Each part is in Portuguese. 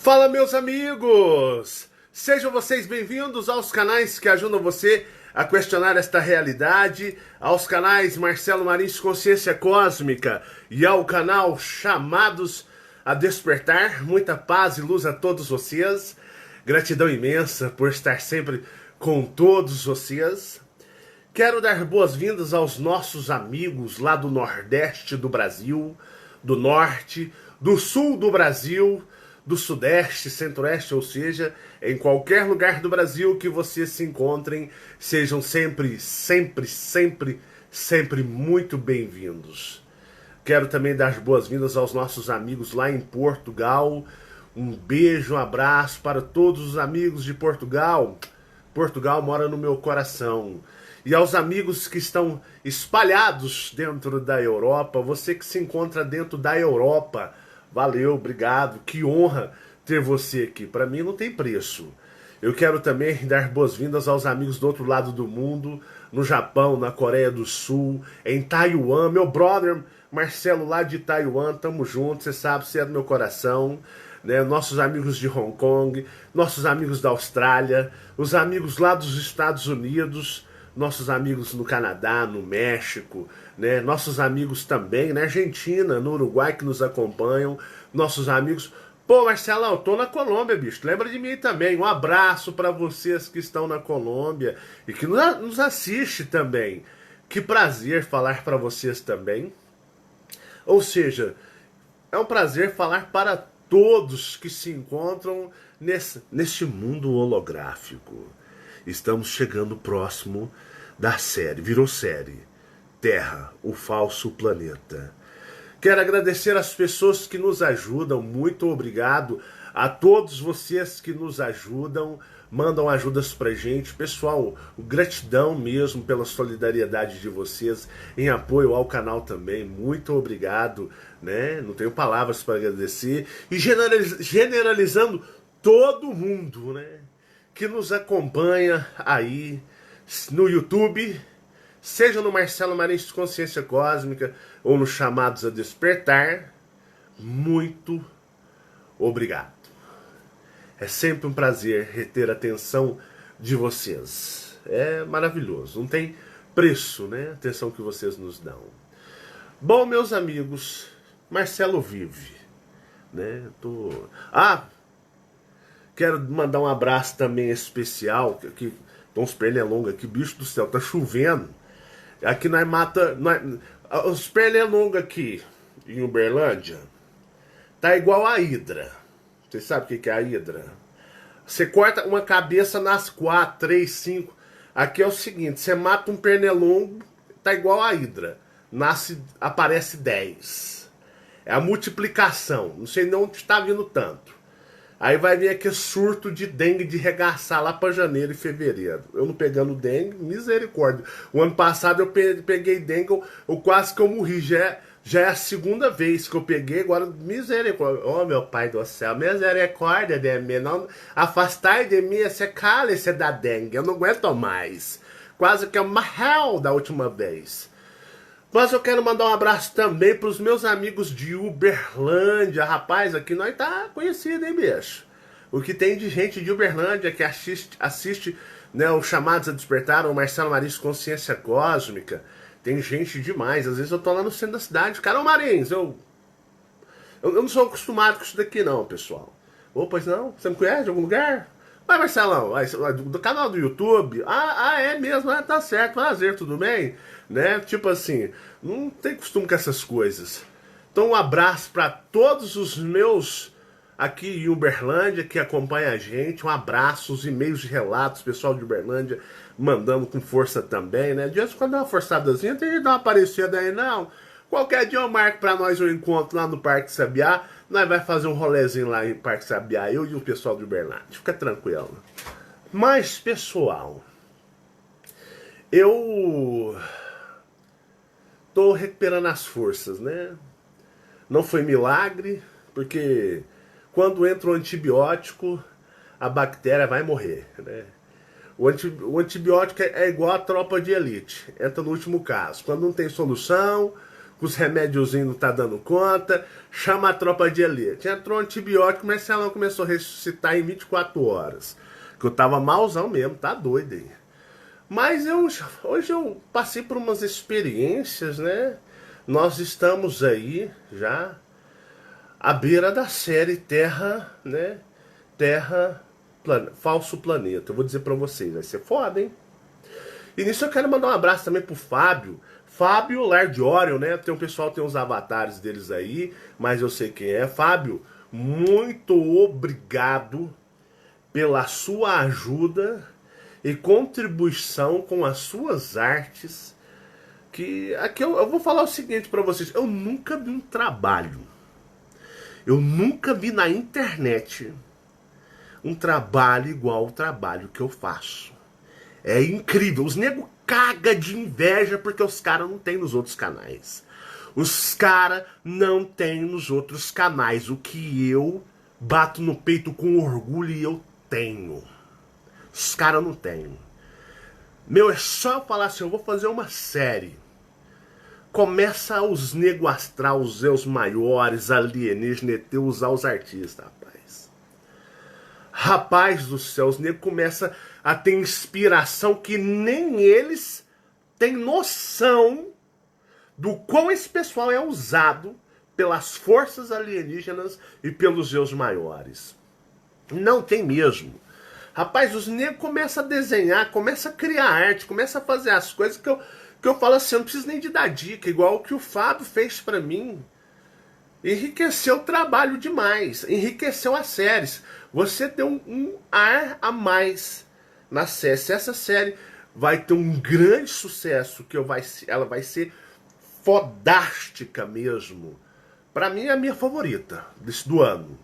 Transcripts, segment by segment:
Fala, meus amigos! Sejam vocês bem-vindos aos canais que ajudam você a questionar esta realidade, aos canais Marcelo Marins Consciência Cósmica e ao canal Chamados a Despertar. Muita paz e luz a todos vocês. Gratidão imensa por estar sempre com todos vocês. Quero dar boas-vindas aos nossos amigos lá do Nordeste do Brasil, do Norte, do Sul do Brasil, do Sudeste, Centro-Oeste, ou seja, em qualquer lugar do Brasil que vocês se encontrem, sejam sempre muito bem-vindos. Quero também dar boas-vindas aos nossos amigos lá em Portugal. Um beijo, um abraço para todos os amigos de Portugal. Portugal mora no meu coração. E aos amigos que estão espalhados dentro da Europa, você que se encontra dentro da Europa, valeu, obrigado, que honra ter você aqui. Para mim não tem preço. Eu quero também dar boas-vindas aos amigos do outro lado do mundo, no Japão, na Coreia do Sul, em Taiwan. Meu brother Marcelo lá de Taiwan, tamo junto, você sabe, você é do meu coração. Né? Nossos amigos de Hong Kong, nossos amigos da Austrália, os amigos lá dos Estados Unidos, nossos amigos no Canadá, no México, né? Nossos amigos também na Argentina, no Uruguai que nos acompanham, nossos amigos. Pô, Marcelão, eu tô na Colômbia, bicho, lembra de mim também. Um abraço para vocês que estão na Colômbia e que nos assiste também. Que prazer falar para vocês também. Ou seja, é um prazer falar para todos que se encontram neste mundo holográfico. Estamos chegando próximo da série, virou série, Terra, o falso planeta. Quero agradecer às pessoas que nos ajudam, muito obrigado a todos vocês que nos ajudam, mandam ajudas pra gente. Pessoal, gratidão mesmo pela solidariedade de vocês em apoio ao canal também, muito obrigado, né? Não tenho palavras para agradecer. E generalizando todo mundo, né? Que nos acompanha aí no YouTube, seja no Marcelo Marins Consciência Cósmica ou no Chamados a Despertar, muito obrigado. É sempre um prazer reter a atenção de vocês. É maravilhoso, não tem preço, né? A atenção que vocês nos dão. Bom, meus amigos, Marcelo vive, né? Quero mandar um abraço também especial, que tem uns pernilongos aqui, bicho do céu, tá chovendo. Aqui nós mata, os pernilongos aqui em Uberlândia, tá igual a hidra. Você sabe o que é a hidra? Você corta uma cabeça nas 4, 3, 5. Aqui é o seguinte, você mata um pernilongo, tá igual a hidra. Aparece 10. É a multiplicação, não sei de onde tá vindo tanto. Aí vai vir aquele surto de dengue de regaçar lá para janeiro e fevereiro. Eu não pegando dengue, misericórdia. O ano passado eu peguei dengue, eu quase que eu morri. Já é a segunda vez que eu peguei, agora misericórdia. Oh, meu pai do céu, misericórdia de mim. Não, afastai de mim esse cálice da dengue, eu não aguento mais. Quase que eu morri da última vez. Mas eu quero mandar um abraço também para os meus amigos de Uberlândia. Rapaz, aqui nós tá conhecido, hein, bicho? O que tem de gente de Uberlândia que assiste né, o Chamados a Despertar, o Marcelo Marins Consciência Cósmica. Tem gente demais. Às vezes eu tô lá no centro da cidade. Carol Marins, eu não sou acostumado com isso daqui não, pessoal. Ô, pois não? Você me conhece de algum lugar? Vai, Marcelão, do canal do YouTube. É mesmo, tá certo, prazer, tudo bem? Né? Tipo assim, não tem costume com essas coisas. Então um abraço para todos os meus aqui em Uberlândia que acompanham a gente. Um abraço, os e-mails de relatos, pessoal de Uberlândia mandando com força também, né? De vez em quando dá uma forçadazinha, tem que dar uma aparecida aí, não. Qualquer dia eu marco para nós um encontro lá no Parque Sabiá. Nós vai fazer um rolezinho lá em Parque Sabiá, eu e o pessoal de Uberlândia. Fica tranquilo. Mas, pessoal, eu tô recuperando as forças, né? Não foi milagre, porque quando entra o antibiótico, a bactéria vai morrer, né? O antibiótico é igual a tropa de elite, entra no último caso. Quando não tem solução, que os remédiozinhos não tá dando conta, chama a tropa de elite. Entrou antibiótico, mas Marcelão começou a ressuscitar em 24 horas. Que eu tava malzão mesmo, tá doido aí. Mas hoje eu passei por umas experiências, né? Nós estamos aí já à beira da série Terra, né? Falso Planeta. Eu vou dizer pra vocês, vai ser foda, hein? E nisso eu quero mandar um abraço também pro Fábio. Fábio Lardiório, né? Tem um pessoal, tem uns avatares deles aí, mas eu sei quem é. Fábio, muito obrigado pela sua ajuda e contribuição com as suas artes. Que aqui eu vou falar o seguinte pra vocês: eu nunca vi um trabalho, eu nunca vi na internet um trabalho igual ao trabalho que eu faço. É incrível. Os nego caga de inveja porque os caras não tem nos outros canais. Os caras não tem nos outros canais. O que eu bato no peito com orgulho e eu tenho. Os caras não tem. Meu, é só falar assim, eu vou fazer uma série. Começa os nego astral, os Zeus maiores, alienígenas, ET, usar os artistas, rapaz. Rapaz do céu, os nego começa a ter inspiração que nem eles têm noção do quão esse pessoal é usado pelas forças alienígenas e pelos Zeus maiores. Não tem mesmo. Rapaz, os negros começam a desenhar, começam a criar arte, começam a fazer as coisas que eu falo assim, eu não preciso nem de dar dica, igual o que o Fábio fez pra mim. Enriqueceu o trabalho demais, enriqueceu as séries. Você deu um ar a mais na série. Se essa série vai ter um grande sucesso, ela vai ser fodástica mesmo. Pra mim é a minha favorita do ano.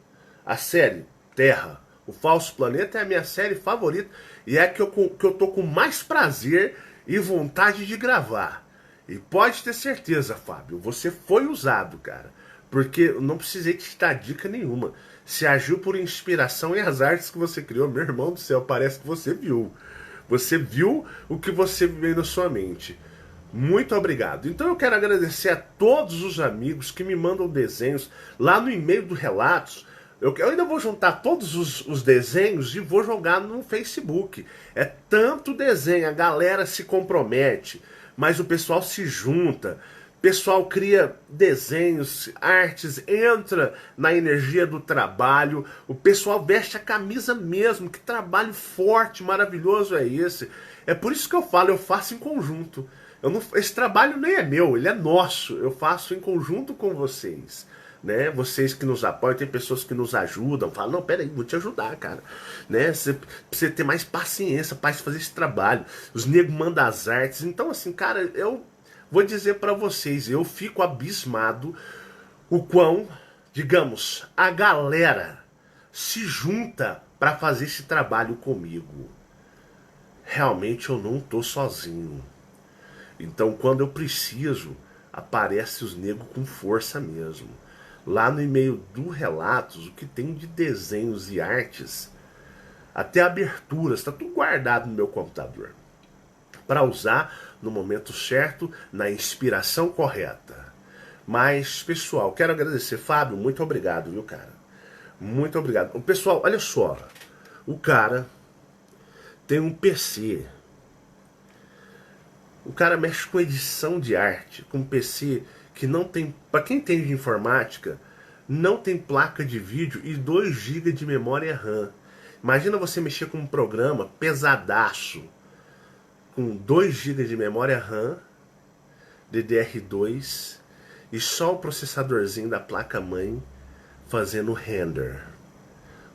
A série Terra, o Falso Planeta é a minha série favorita e é a que eu tô com mais prazer e vontade de gravar. E pode ter certeza, Fábio, você foi usado, cara. Porque eu não precisei te dar dica nenhuma. Se agiu por inspiração e as artes que você criou, meu irmão do céu, parece que você viu. Você viu o que você veio na sua mente. Muito obrigado. Então eu quero agradecer a todos os amigos que me mandam desenhos lá no e-mail do Relatos. Eu ainda vou juntar todos os desenhos e vou jogar no Facebook. É tanto desenho, a galera se compromete, mas o pessoal se junta. O pessoal cria desenhos, artes, entra na energia do trabalho. O pessoal veste a camisa mesmo. Que trabalho forte, maravilhoso é esse. É por isso que eu falo, eu faço em conjunto. Esse trabalho nem é meu, ele é nosso. Eu faço em conjunto com vocês. Né? Vocês que nos apoiam, tem pessoas que nos ajudam, falam, não, peraí, vou te ajudar, cara. Né? Você precisa ter mais paciência para fazer esse trabalho. Os negros mandam as artes. Então, assim, cara, eu vou dizer para vocês, eu fico abismado o quão, digamos, a galera se junta para fazer esse trabalho comigo. Realmente eu não tô sozinho. Então, quando eu preciso, aparece os negros com força mesmo. Lá no e-mail do Relatos, o que tem de desenhos e artes, até aberturas, está tudo guardado no meu computador. Para usar no momento certo, na inspiração correta. Mas, pessoal, quero agradecer. Fábio, muito obrigado, viu, cara? Muito obrigado. Pessoal, olha só. O cara tem um PC. O cara mexe com edição de arte, com PC que não tem, para quem entende de informática, não tem placa de vídeo e 2 GB de memória RAM. Imagina você mexer com um programa pesadaço, com 2 GB de memória RAM, DDR2, e só o processadorzinho da placa-mãe fazendo render.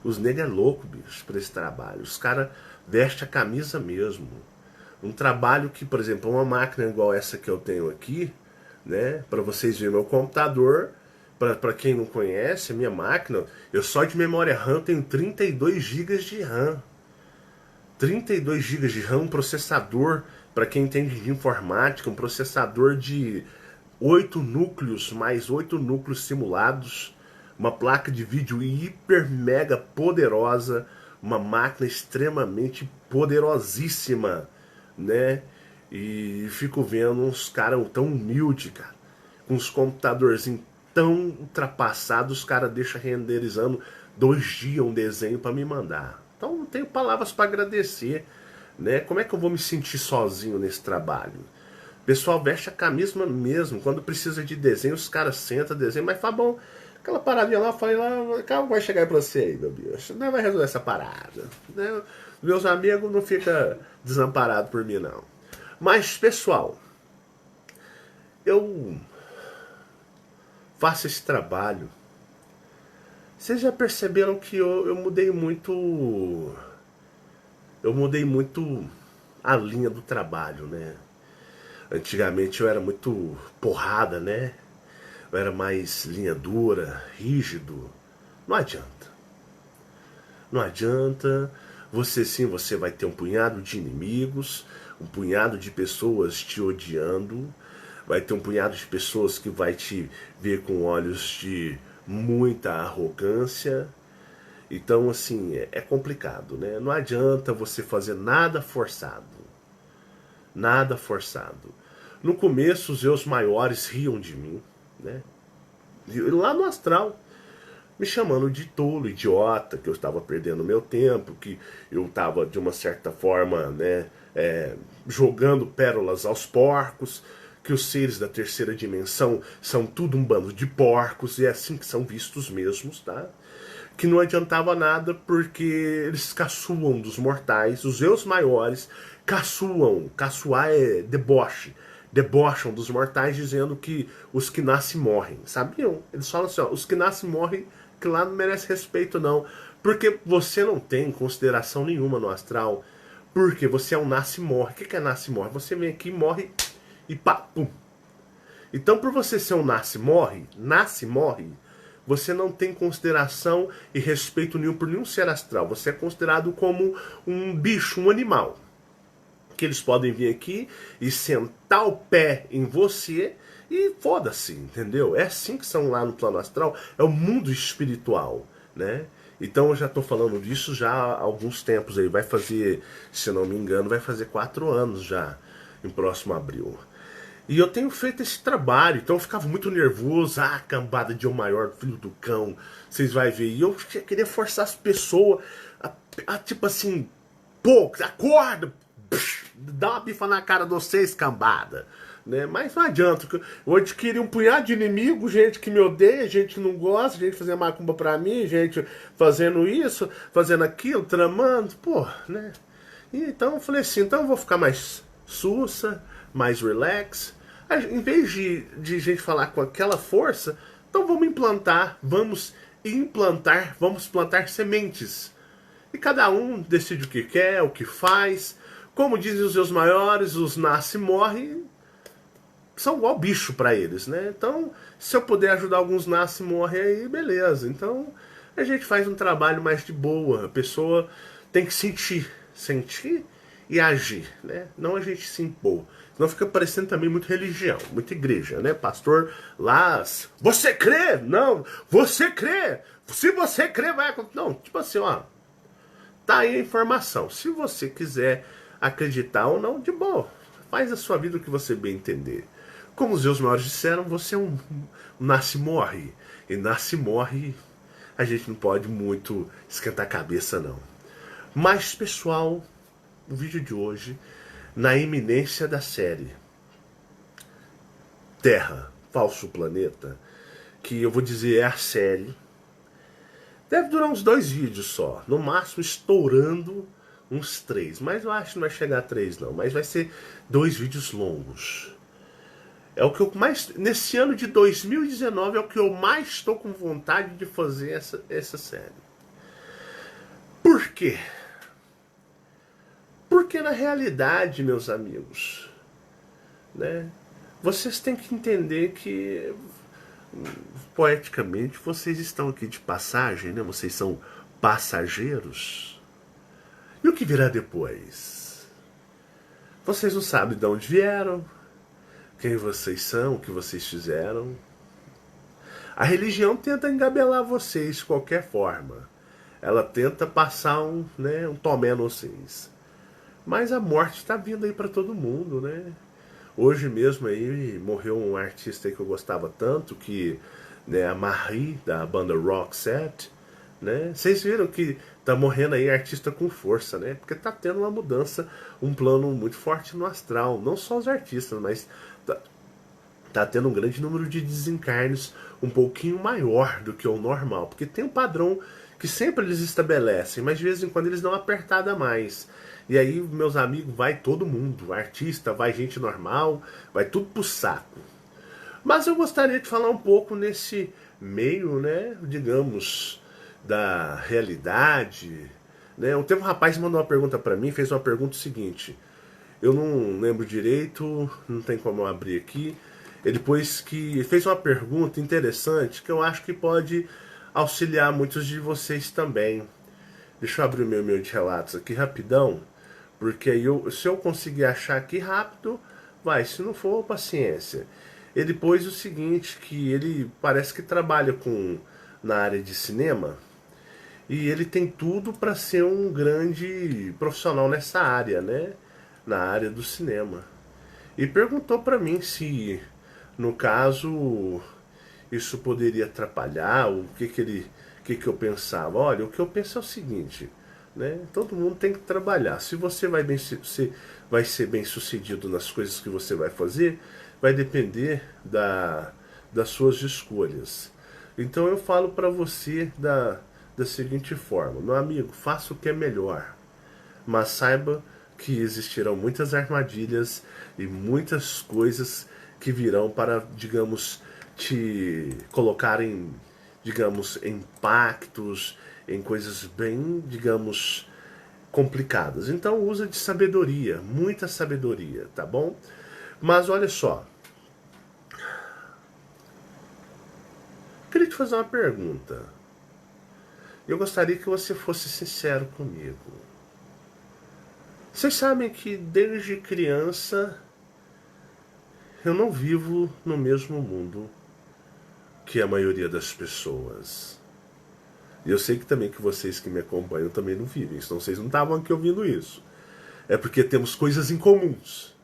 Os negros é louco, bicho, para esse trabalho. Os caras vestem a camisa mesmo. Um trabalho que, por exemplo, uma máquina igual essa que eu tenho aqui, né, para vocês verem meu computador, para quem não conhece, a minha máquina, eu só de memória RAM tenho 32 GB de RAM. 32 GB de RAM, um processador, para quem entende de informática, um processador de 8 núcleos, mais 8 núcleos simulados, uma placa de vídeo hiper mega poderosa, uma máquina extremamente poderosíssima, né? E fico vendo uns caras tão humildes, cara, com os computadorzinhos tão ultrapassados, os caras deixam renderizando 2 dias um desenho para me mandar. Então não tenho palavras para agradecer, né? Como é que eu vou me sentir sozinho nesse trabalho? O pessoal veste a camisa mesmo, quando precisa de desenho, os caras sentam, desenham, mas fala, bom, aquela paradinha lá, eu falei lá, calma, vai chegar aí pra você aí, meu bicho, não vai resolver essa parada, né? Meus amigos não ficam desamparados por mim, não. Mas, pessoal, eu faço esse trabalho. Vocês já perceberam que eu mudei muito. Eu mudei muito a linha do trabalho, né? Antigamente eu era muito porrada, né? Eu era mais linha dura, rígido. Não adianta. Não adianta. Você sim, você vai ter um punhado de inimigos, um punhado de pessoas te odiando, vai ter um punhado de pessoas que vai te ver com olhos de muita arrogância. Então, assim, é complicado, né? Não adianta você fazer nada forçado. Nada forçado. No começo, os meus maiores riam de mim, né? Lá no astral, me chamando de tolo, idiota, que eu estava perdendo meu tempo, que eu estava, de uma certa forma, né, jogando pérolas aos porcos, que os seres da terceira dimensão são tudo um bando de porcos, e é assim que são vistos mesmos, tá? Que não adiantava nada porque eles caçoam dos mortais, os eus maiores caçoam, caçoar é deboche, debocham dos mortais dizendo que os que nascem morrem, sabiam? Eles falam assim, ó, os que nascem morrem, que lá não merece respeito não, porque você não tem consideração nenhuma no astral, porque você é um nasce-morre. O que é nasce-morre? Você vem aqui, morre e pá, pum. Então, por você ser um nasce-morre, você não tem consideração e respeito nenhum por nenhum ser astral. Você é considerado como um bicho, um animal. Que eles podem vir aqui e sentar o pé em você e foda-se, entendeu? É assim que são lá no plano astral, é o mundo espiritual, né? Então eu já estou falando disso já há alguns tempos aí, vai fazer, se não me engano, vai fazer 4 anos já, em próximo abril. E eu tenho feito esse trabalho, então eu ficava muito nervoso, cambada de um maior, filho do cão, vocês vão ver. E eu queria forçar as pessoas a tipo assim, pô, acorda, dá uma bifa na cara de vocês, cambada. Né? Mas não adianta, eu adquiri um punhado de inimigos, gente que me odeia, gente que não gosta, gente fazendo macumba pra mim, gente fazendo isso, fazendo aquilo, tramando, pô, né? E então eu falei assim, então eu vou ficar mais sussa, mais relax. Em vez de gente falar com aquela força, então vamos plantar sementes. E cada um decide o que quer, o que faz. Como dizem os seus maiores, os nasce e morre são igual bicho para eles, né? Então, se eu puder ajudar alguns nasce e morre aí, beleza. Então, a gente faz um trabalho mais de boa. A pessoa tem que sentir e agir, né? Não a gente se impor. Senão fica parecendo também muito religião, muita igreja, né? Pastor lá, você crê? Não, você crê. Se você crê, vai acontecer. Não, tipo assim, ó, tá aí a informação. Se você quiser acreditar ou não, de boa. Faz a sua vida o que você bem entender. Como os meus maiores disseram, você é um nasce-morre. E nasce-morre, a gente não pode muito esquentar a cabeça, não. Mas, pessoal, o vídeo de hoje, na iminência da série Terra, Falso Planeta, que eu vou dizer é a série, deve durar uns 2 vídeos só, no máximo estourando uns 3, mas eu acho que não vai chegar a 3 não, mas vai ser 2 vídeos longos. É o que eu mais, nesse ano de 2019, é o que eu mais estou com vontade de fazer essa série. Por quê? Porque na realidade, meus amigos, né, vocês têm que entender que, poeticamente, vocês estão aqui de passagem, né? Vocês são passageiros. E o que virá depois? Vocês não sabem de onde vieram, quem vocês são, o que vocês fizeram. A religião tenta engabelar vocês de qualquer forma. Ela tenta passar um tomé em vocês. Mas a morte está vindo aí para todo mundo, né? Hoje mesmo aí morreu um artista aí que eu gostava tanto, que, né, a Marie, da banda Roxette, né? Vocês viram que tá morrendo aí artista com força, né? Porque tá tendo uma mudança, um plano muito forte no astral. Não só os artistas, mas tá tendo um grande número de desencarnes um pouquinho maior do que o normal. Porque tem um padrão que sempre eles estabelecem, mas de vez em quando eles dão uma apertada a mais. E aí, meus amigos, vai todo mundo, artista, vai gente normal, vai tudo pro saco. Mas eu gostaria de falar um pouco nesse meio, né, digamos, da realidade, né? Teve um rapaz que mandou uma pergunta para mim, fez uma pergunta seguinte. Eu não lembro direito, não tem como eu abrir aqui. Ele depois que fez uma pergunta interessante que eu acho que pode auxiliar muitos de vocês também. Deixa eu abrir o meu e-mail de relatos aqui rapidão, porque aí se eu conseguir achar aqui rápido, vai, se não for, paciência. Ele pôs o seguinte, que ele parece que trabalha na área de cinema, e ele tem tudo para ser um grande profissional nessa área, né? Na área do cinema. E perguntou para mim se, no caso, isso poderia atrapalhar, o que eu pensava. Olha, o que eu penso é o seguinte, né? Todo mundo tem que trabalhar. Se você vai ser bem sucedido nas coisas que você vai fazer, vai depender das suas escolhas. Então eu falo para você da seguinte forma: meu amigo, faça o que é melhor, mas saiba que existirão muitas armadilhas e muitas coisas que virão para, digamos, te colocar em, digamos, em pactos, em coisas bem, digamos, complicadas. Então usa de sabedoria, muita sabedoria, tá bom? Mas olha só, queria te fazer uma pergunta. Eu gostaria que você fosse sincero comigo. Vocês sabem que desde criança eu não vivo no mesmo mundo que a maioria das pessoas. E eu sei que também que vocês que me acompanham também não vivem, senão vocês não estavam aqui ouvindo isso. É porque temos coisas em comuns.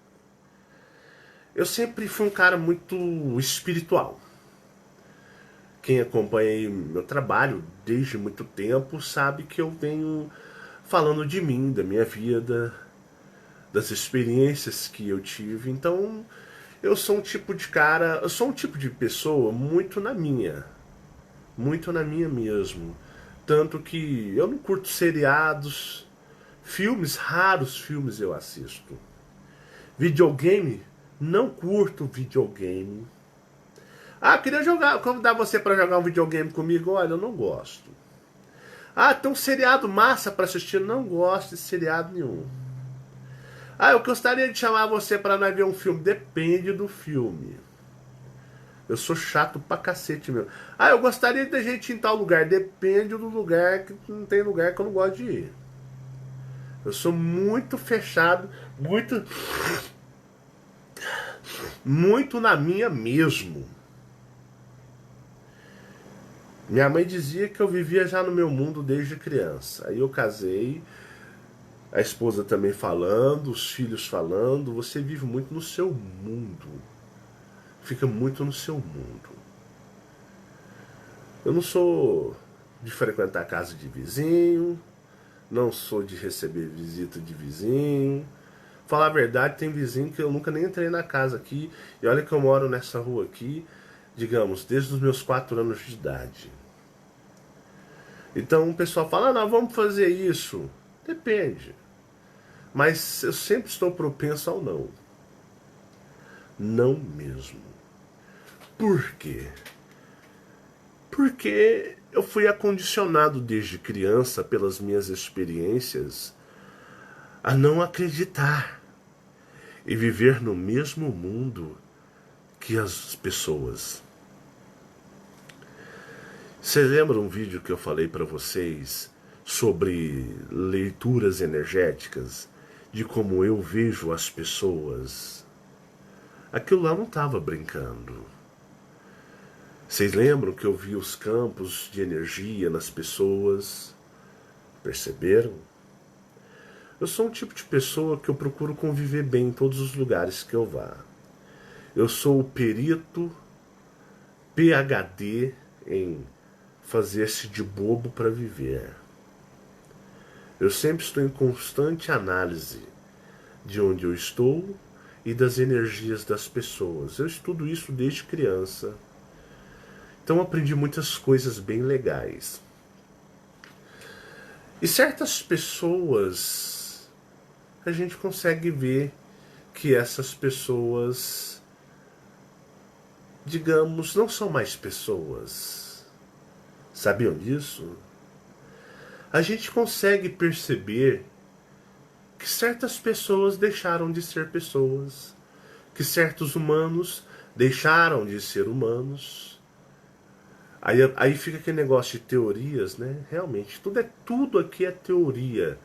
Eu sempre fui um cara muito espiritual. Quem acompanha aí meu trabalho desde muito tempo sabe que eu venho falando de mim, da minha vida, das experiências que eu tive. Então, eu sou um tipo de cara, eu sou um tipo de pessoa muito na minha mesmo. Tanto que eu não curto seriados, filmes, raros filmes eu assisto. Videogame, não curto videogame. Ah, queria convidar você para jogar um videogame comigo. Olha, eu não gosto. Ah, tem um seriado massa para assistir. Não gosto de seriado nenhum. Ah, eu gostaria de chamar você para nós ver um filme. Depende do filme. Eu sou chato pra cacete mesmo. Ah, eu gostaria de gente ir em tal lugar. Depende do lugar, que não tem lugar que eu não gosto de ir. Eu sou muito fechado, muito na minha mesmo. Minha mãe dizia que eu vivia já no meu mundo desde criança. Aí eu casei, a esposa também falando, os filhos falando. Você vive muito no seu mundo. Fica muito no seu mundo. Eu não sou de frequentar a casa de vizinho, não sou de receber visita de vizinho. Falar a verdade, tem vizinho que eu nunca nem entrei na casa aqui. E olha que eu moro nessa rua aqui, digamos, desde os meus 4 anos de idade. Então o pessoal fala, ah, não, vamos fazer isso. Depende. Mas eu sempre estou propenso ao não. Não mesmo. Por quê? Porque eu fui acondicionado desde criança pelas minhas experiências a não acreditar e viver no mesmo mundo que as pessoas. Vocês lembram um vídeo que eu falei para vocês sobre leituras energéticas, de como eu vejo as pessoas? Aquilo lá não estava brincando. Vocês lembram que eu vi os campos de energia nas pessoas? Perceberam? Eu sou um tipo de pessoa que eu procuro conviver bem em todos os lugares que eu vá. Eu sou o perito PhD em fazer-se de bobo para viver. Eu sempre estou em constante análise de onde eu estou e das energias das pessoas. Eu estudo isso desde criança. Então aprendi muitas coisas bem legais. E certas pessoas, a gente consegue ver que essas pessoas, digamos, não são mais pessoas. Sabiam disso? A gente consegue perceber que certas pessoas deixaram de ser pessoas, que certos humanos deixaram de ser humanos. Aí fica aquele negócio de teorias, né? Realmente, tudo aqui é teoria.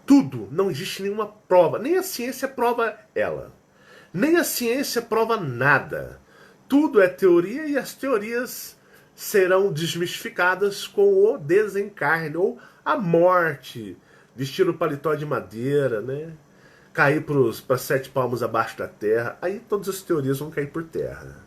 Tudo, não existe nenhuma prova. Nem a ciência prova ela. Nem a ciência prova nada. Tudo é teoria e as teorias serão desmistificadas com o desencarne ou a morte. Vestir o paletó de madeira, né? Cair para 7 palmos abaixo da terra. Aí todas as teorias vão cair por terra.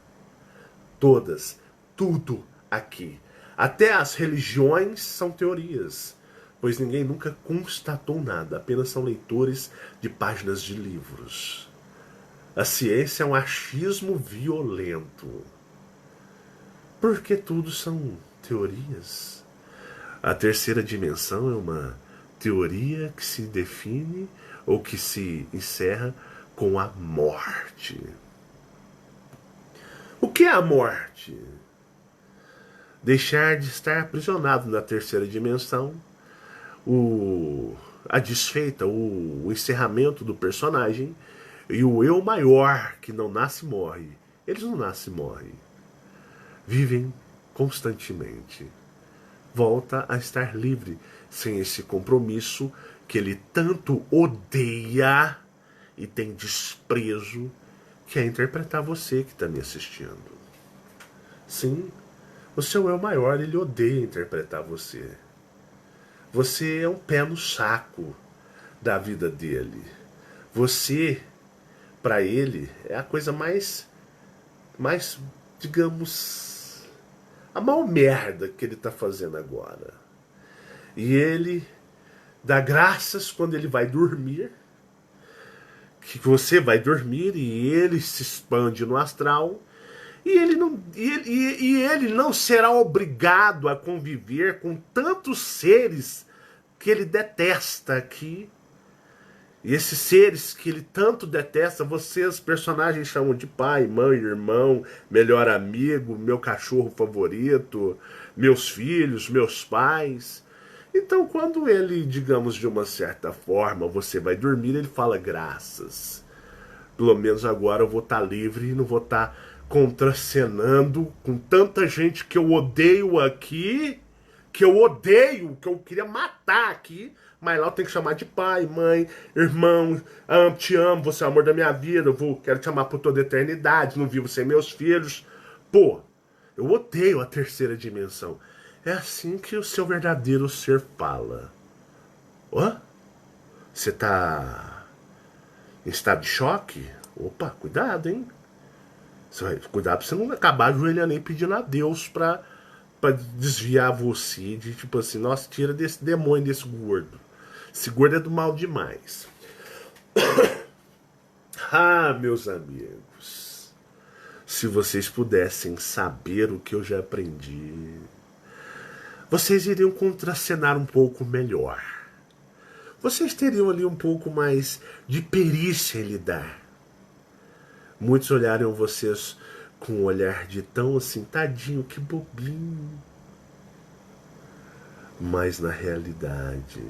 Todas. Tudo aqui. Até as religiões são teorias, pois ninguém nunca constatou nada, apenas são leitores de páginas de livros. A ciência é um achismo violento, porque tudo são teorias. A terceira dimensão é uma teoria que se define ou que se encerra com a morte. O que é a morte? Deixar de estar aprisionado na terceira dimensão, a desfeita, o encerramento do personagem e o eu maior que não nasce e morre. Eles não nascem e morrem. Vivem constantemente. Volta a estar livre, sem esse compromisso que ele tanto odeia e tem desprezo, que é interpretar você que está me assistindo. Sim, o seu eu maior, ele odeia interpretar você. Você é um pé no saco da vida dele. Você, para ele, é a coisa mais, digamos, a maior merda que ele está fazendo agora. E ele dá graças quando ele vai dormir, que você vai dormir e ele se expande no astral. E ele não será obrigado a conviver com tantos seres que ele detesta aqui. E esses seres que ele tanto detesta, vocês, personagens, chamam de pai, mãe, irmão, melhor amigo, meu cachorro favorito, meus filhos, meus pais. Então, quando ele, digamos, de uma certa forma, você vai dormir, ele fala graças. Pelo menos agora eu vou estar livre e não vou estar contracenando com tanta gente que eu odeio aqui, que eu queria matar aqui, mas lá eu tenho que chamar de pai, mãe, irmão, te amo, você é o amor da minha vida, quero te amar por toda a eternidade, não vivo sem meus filhos. Pô, eu odeio a terceira dimensão. É assim que o seu verdadeiro ser fala. Hã? Você tá em estado de choque? Opa, cuidado, hein? Cuidado pra você não acabar ajoelhando nem pedindo a Deus pra desviar você de tipo assim, nossa, tira desse demônio, desse gordo. Esse gordo é do mal demais. Ah, meus amigos, se vocês pudessem saber o que eu já aprendi, vocês iriam contracenar um pouco melhor. Vocês teriam ali um pouco mais de perícia em lidar. Muitos olhariam vocês com um olhar de tão assim, tadinho, que bobinho. Mas na realidade,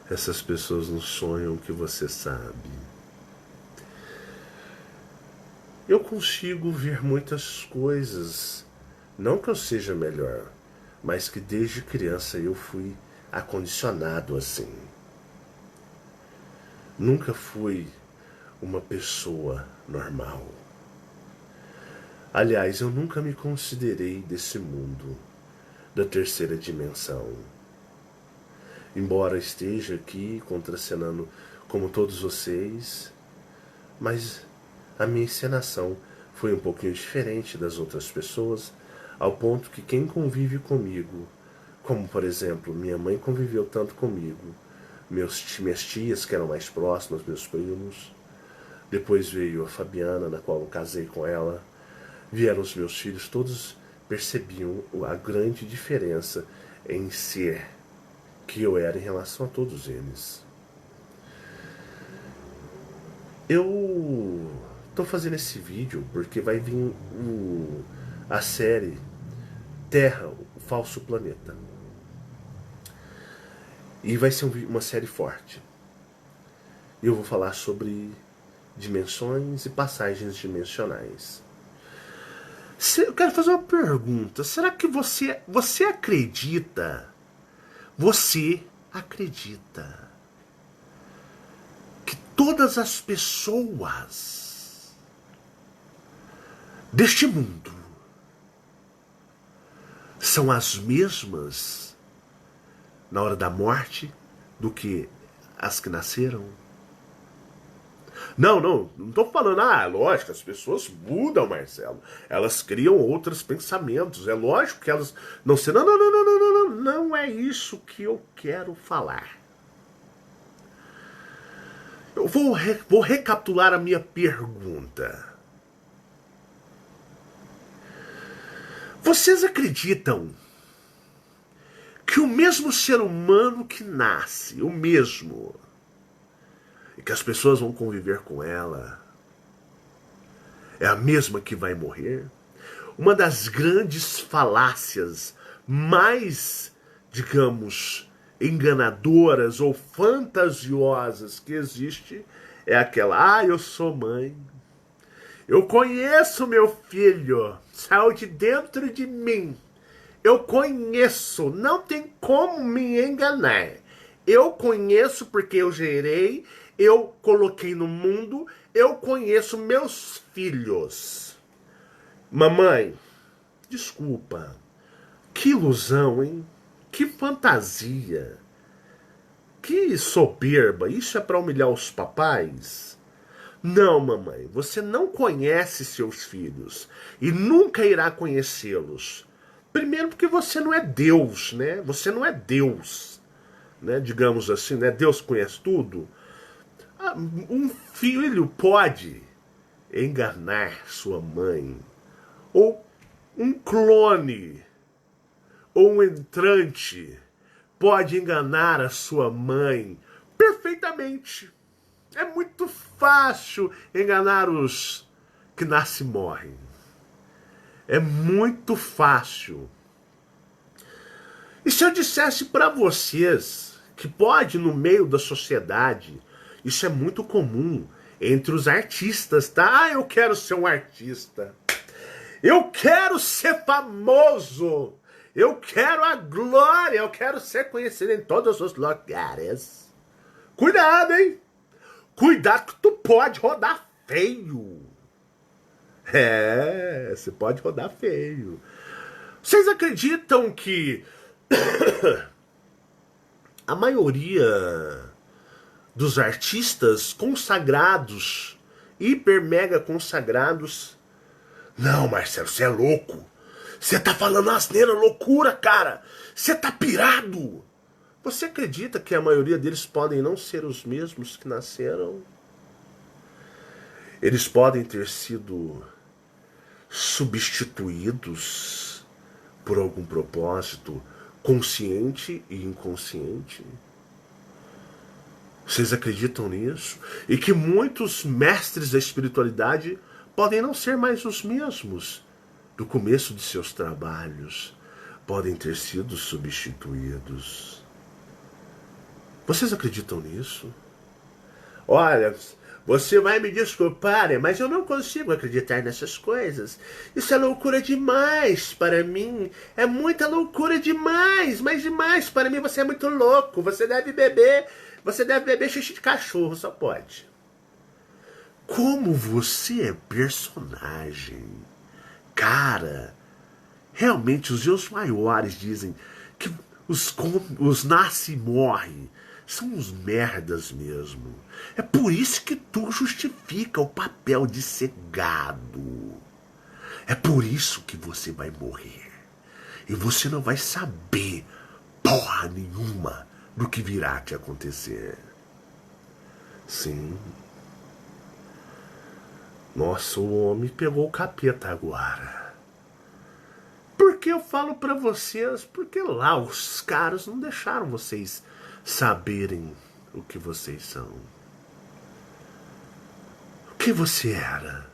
essas pessoas não sonham o que você sabe. Eu consigo ver muitas coisas, não que eu seja melhor, mas que desde criança eu fui acondicionado assim. Nunca fui uma pessoa normal. Aliás, eu nunca me considerei desse mundo, da terceira dimensão. Embora esteja aqui contracenando como todos vocês, mas a minha encenação foi um pouquinho diferente das outras pessoas, ao ponto que quem convive comigo, como por exemplo, minha mãe conviveu tanto comigo, minhas tias que eram mais próximas, meus primos, depois veio a Fabiana, na qual eu casei com ela, vieram os meus filhos, todos percebiam a grande diferença em ser que eu era em relação a todos eles. Eu tô fazendo esse vídeo porque vai vir a série Terra, o Falso Planeta. E vai ser uma série forte. Eu vou falar sobre dimensões e passagens dimensionais. Eu quero fazer uma pergunta. Será que você acredita? Você acredita que todas as pessoas deste mundo são as mesmas na hora da morte do que as que nasceram? Não estou falando, lógico, as pessoas mudam, Marcelo. Elas criam outros pensamentos. É lógico que elas não se. Não é isso que eu quero falar. Eu vou recapitular a minha pergunta. Vocês acreditam que o mesmo ser humano que nasce, o mesmo, e que as pessoas vão conviver com ela, é a mesma que vai morrer? Uma das grandes falácias mais, digamos, enganadoras ou fantasiosas que existe é aquela: eu sou mãe, eu conheço meu filho, saiu de dentro de mim, eu conheço, não tem como me enganar. Eu conheço porque eu gerei, eu coloquei no mundo, eu conheço meus filhos. Mamãe, desculpa, que ilusão, hein? Que fantasia, que soberba, isso é para humilhar os papais? Não, mamãe, você não conhece seus filhos e nunca irá conhecê-los. Primeiro porque você não é Deus, né? Você não é Deus, né? Digamos assim, né? Deus conhece tudo. Um filho pode enganar sua mãe, ou um clone, ou um entrante pode enganar a sua mãe perfeitamente. É muito fácil enganar os que nascem e morrem. É muito fácil. E se eu dissesse para vocês que pode, no meio da sociedade, isso é muito comum entre os artistas, tá? Eu quero ser um artista. Eu quero ser famoso. Eu quero a glória. Eu quero ser conhecido em todos os lugares. Cuidado, hein? Cuidado que tu pode rodar feio. Você pode rodar feio. Vocês acreditam que a maioria dos artistas consagrados, hiper mega consagrados... Não, Marcelo, você é louco. Você tá falando asneira, loucura, cara. Você tá pirado. Você acredita que a maioria deles podem não ser os mesmos que nasceram? Eles podem ter sido substituídos por algum propósito consciente e inconsciente? Vocês acreditam nisso? E que muitos mestres da espiritualidade podem não ser mais os mesmos do começo de seus trabalhos, podem ter sido substituídos. Vocês acreditam nisso? Olha, você vai me desculpar, mas eu não consigo acreditar nessas coisas. Isso é loucura demais para mim. É muita loucura demais, mas demais para mim. Você é muito louco. Você deve beber xixi de cachorro, só pode. Como você é personagem. Cara, realmente os meus maiores dizem que os nasce e morre são uns merdas mesmo. É por isso que tu justifica o papel de ser gado. É por isso que você vai morrer. E você não vai saber porra nenhuma do que virá te acontecer. Sim. Nossa, o homem pegou o capeta agora. Porque eu falo pra vocês, porque lá os caras não deixaram vocês saberem o que vocês são. O que você era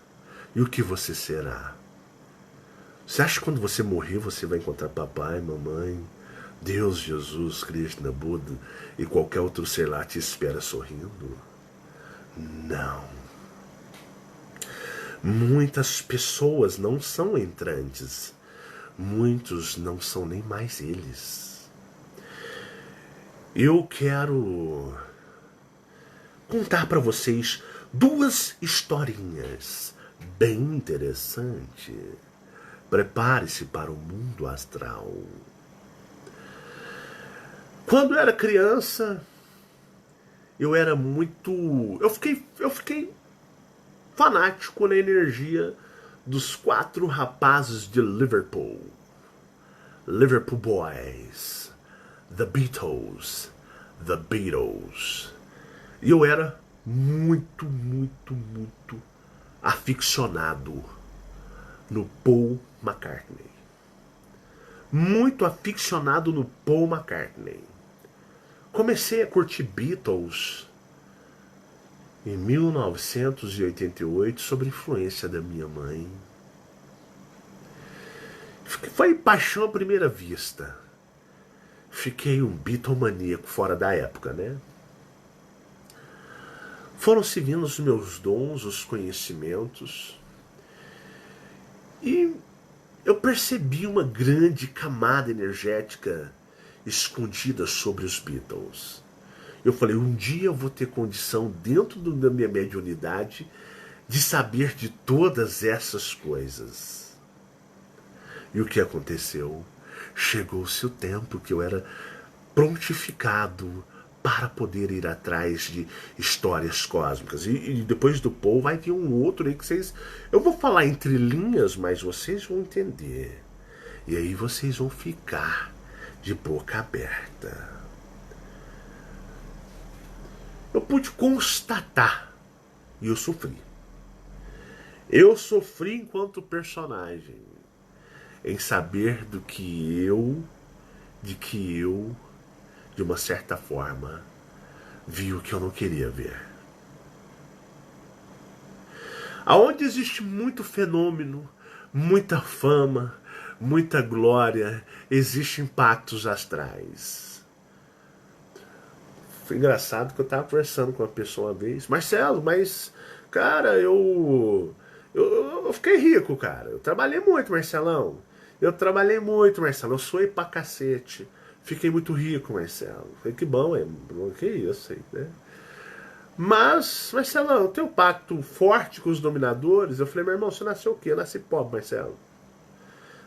e o que você será. Você acha que quando você morrer você vai encontrar papai, mamãe, Deus, Jesus, Krishna, Buda e qualquer outro ser lá te espera sorrindo? Não. Muitas pessoas não são entrantes. Muitos não são nem mais eles. Eu quero contar para vocês duas historinhas bem interessantes. Prepare-se para o mundo astral. Quando eu era criança, eu era muito... Eu fiquei fanático na energia dos 4 rapazes de Liverpool. Liverpool Boys. The Beatles. The Beatles. E eu era muito aficionado no Paul McCartney. Muito aficionado no Paul McCartney. Comecei a curtir Beatles em 1988 sob influência da minha mãe. Foi paixão à primeira vista. Fiquei um Beatlemaníaco fora da época, né? Foram se vindo os meus dons, os conhecimentos. E eu percebi uma grande camada energética escondida sobre os Beatles. Eu falei, um dia eu vou ter condição, dentro da minha mediunidade, de saber de todas essas coisas. E o que aconteceu? Chegou-se o tempo que eu era prontificado para poder ir atrás de histórias cósmicas. E depois do Paul vai vir um outro aí que vocês... Eu vou falar entre linhas, mas vocês vão entender. E aí vocês vão ficar de boca aberta. Eu pude constatar, e eu sofri. Eu sofri enquanto personagem, em saber de que eu, de uma certa forma, vi o que eu não queria ver. Aonde existe muito fenômeno, muita fama, muita glória, existem impactos astrais. Foi engraçado que eu tava conversando com uma pessoa uma vez. Marcelo, mas, cara, eu fiquei rico, cara. Eu trabalhei muito, Marcelão. Eu trabalhei muito, Marcelo. Eu suei pra cacete. Fiquei muito rico, Marcelo. Falei, que bom, que isso aí, né? Mas, Marcelão, tem um pacto forte com os dominadores. Eu falei, meu irmão, você nasceu o quê? Eu nasci pobre, Marcelo.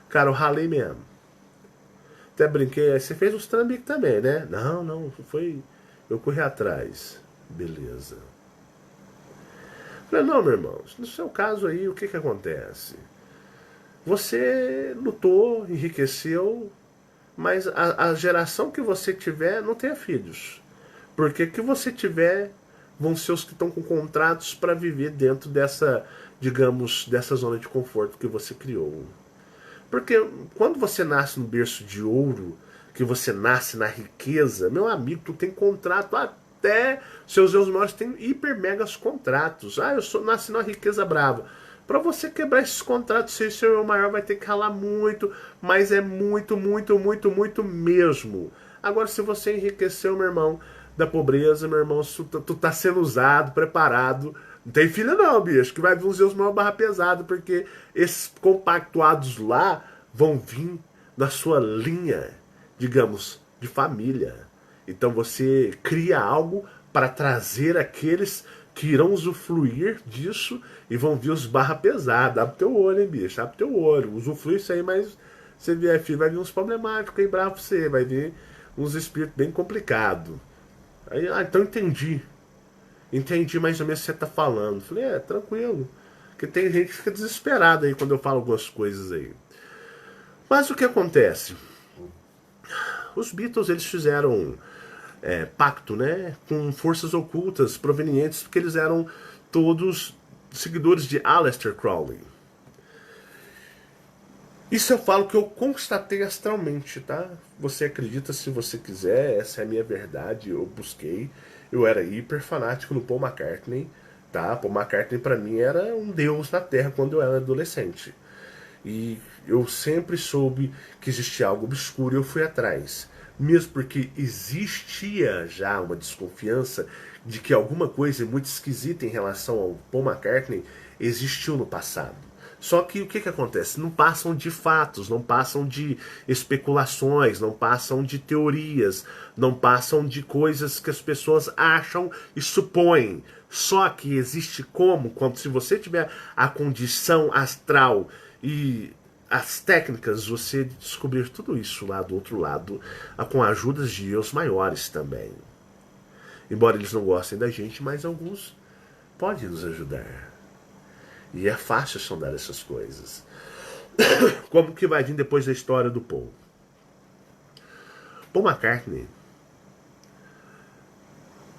Cara, eu ralei mesmo. Até brinquei. Aí você fez uns trambiques também, né? Não, foi... Eu corri atrás. Beleza. Falei, não, meu irmão, no seu caso aí, o que acontece? Você lutou, enriqueceu, mas a geração que você tiver não tenha filhos. Porque que você tiver vão ser os que estão com contratos para viver dentro dessa, digamos, dessa zona de conforto que você criou. Porque quando você nasce no berço de ouro, que você nasce na riqueza, meu amigo, tu tem contrato até seus erros maiores têm hiper megas contratos. Ah, nasci na riqueza brava. Para você quebrar esses contratos, seu erro maior vai ter que ralar muito, mas é muito mesmo. Agora, se você enriqueceu, meu irmão, da pobreza, meu irmão, tu tá sendo usado, preparado. Não tem filho não, bicho, que vai vir uns erros maior barra pesada, porque esses compactuados lá vão vir da sua linha, digamos, de família. Então você cria algo para trazer aqueles que irão usufruir disso e vão vir os barra pesada. Abre teu olho, hein, bicho? Abre teu olho. Usufrui isso aí, mas você vier, filho, vai vir uns problemáticos aí bravo pra você. Vai vir uns espíritos bem complicados. Aí, então entendi. Entendi mais ou menos o que você tá falando. Falei, tranquilo. Porque tem gente que fica desesperada aí quando eu falo algumas coisas aí. Mas o que acontece? Os Beatles, eles fizeram pacto, né, com forças ocultas provenientes, porque eles eram todos seguidores de Aleister Crowley. Isso eu falo que eu constatei astralmente, tá? Você acredita se você quiser, essa é a minha verdade, eu busquei. Eu era hiper fanático no Paul McCartney, tá? Paul McCartney pra mim era um deus na Terra quando eu era adolescente. E eu sempre soube que existia algo obscuro e eu fui atrás. Mesmo porque existia já uma desconfiança de que alguma coisa muito esquisita em relação ao Paul McCartney existiu no passado. Só que o que acontece? Não passam de fatos, não passam de especulações, não passam de teorias, não passam de coisas que as pessoas acham e supõem. Só que existe como se você tiver a condição astral e as técnicas, você descobrir tudo isso lá do outro lado, com a ajuda de Deus maiores também. Embora eles não gostem da gente, mas alguns podem nos ajudar. E é fácil sondar essas coisas. Como que vai vir depois da história do Paul? Paul McCartney,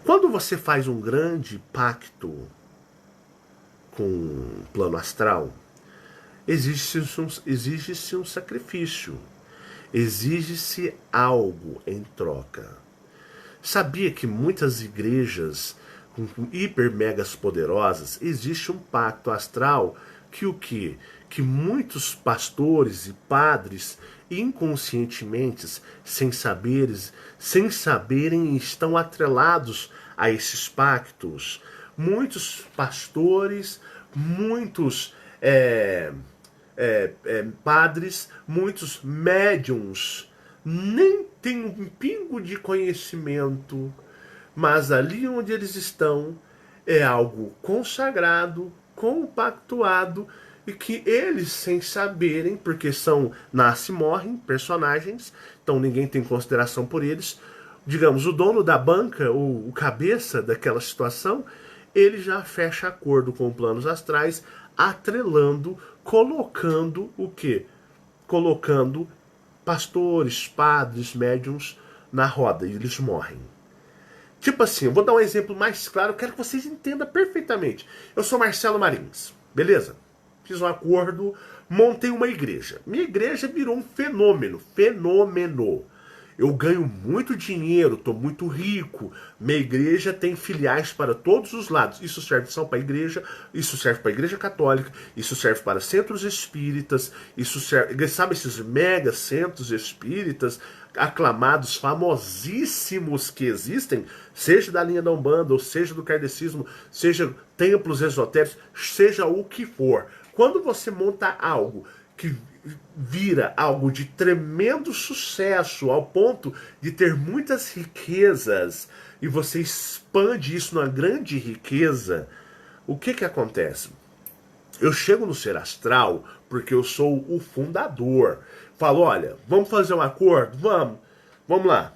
quando você faz um grande pacto com o plano astral, exige-se um sacrifício. Exige-se algo em troca. Sabia que muitas igrejas hiper megas poderosas, existe um pacto astral que o quê? Que muitos pastores e padres inconscientemente, sem saberem, estão atrelados a esses pactos. Muitos pastores, muitos padres, muitos médiums nem têm um pingo de conhecimento, mas ali onde eles estão é algo consagrado, compactuado, e que eles, sem saberem, porque são nasce e morrem personagens, então ninguém tem consideração por eles, digamos, o dono da banca, o cabeça daquela situação, ele já fecha acordo com planos astrais, atrelando, colocando o quê? Colocando pastores, padres, médiums na roda, e eles morrem. Tipo assim, eu vou dar um exemplo mais claro, eu quero que vocês entendam perfeitamente. Eu sou Marcelo Marins, beleza? Fiz um acordo, montei uma igreja. Minha igreja virou um fenômeno. Eu ganho muito dinheiro, estou muito rico. Minha igreja tem filiais para todos os lados. Isso serve só para a igreja, isso serve para a igreja católica, isso serve para centros espíritas, isso serve, sabe esses mega centros espíritas aclamados, famosíssimos que existem, seja da linha da Umbanda, ou seja do kardecismo, seja templos esotéricos, seja o que for. Quando você monta algo que vira algo de tremendo sucesso, ao ponto de ter muitas riquezas, e você expande isso numa grande riqueza, o que acontece? Eu chego no ser astral porque eu sou o fundador. Falo, olha, vamos fazer um acordo? Vamos lá.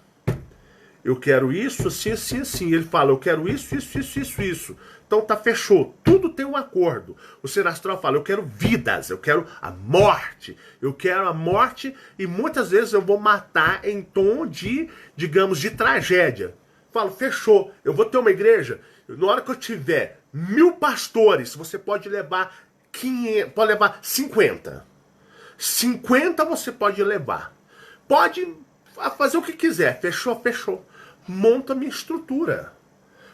Eu quero isso, assim, assim, assim. Ele fala, eu quero isso, isso, isso, isso, isso. Então tá, fechou. Tudo tem um acordo. O ser astral fala, eu quero vidas, eu quero a morte. Eu quero a morte e muitas vezes eu vou matar em tom de, digamos, de tragédia. Falo, fechou. Eu vou ter uma igreja. Na hora que eu tiver 1000 pastores, você pode levar 500, pode levar 50. 50 você pode levar. Pode fazer o que quiser. Fechou, fechou. Monta minha estrutura.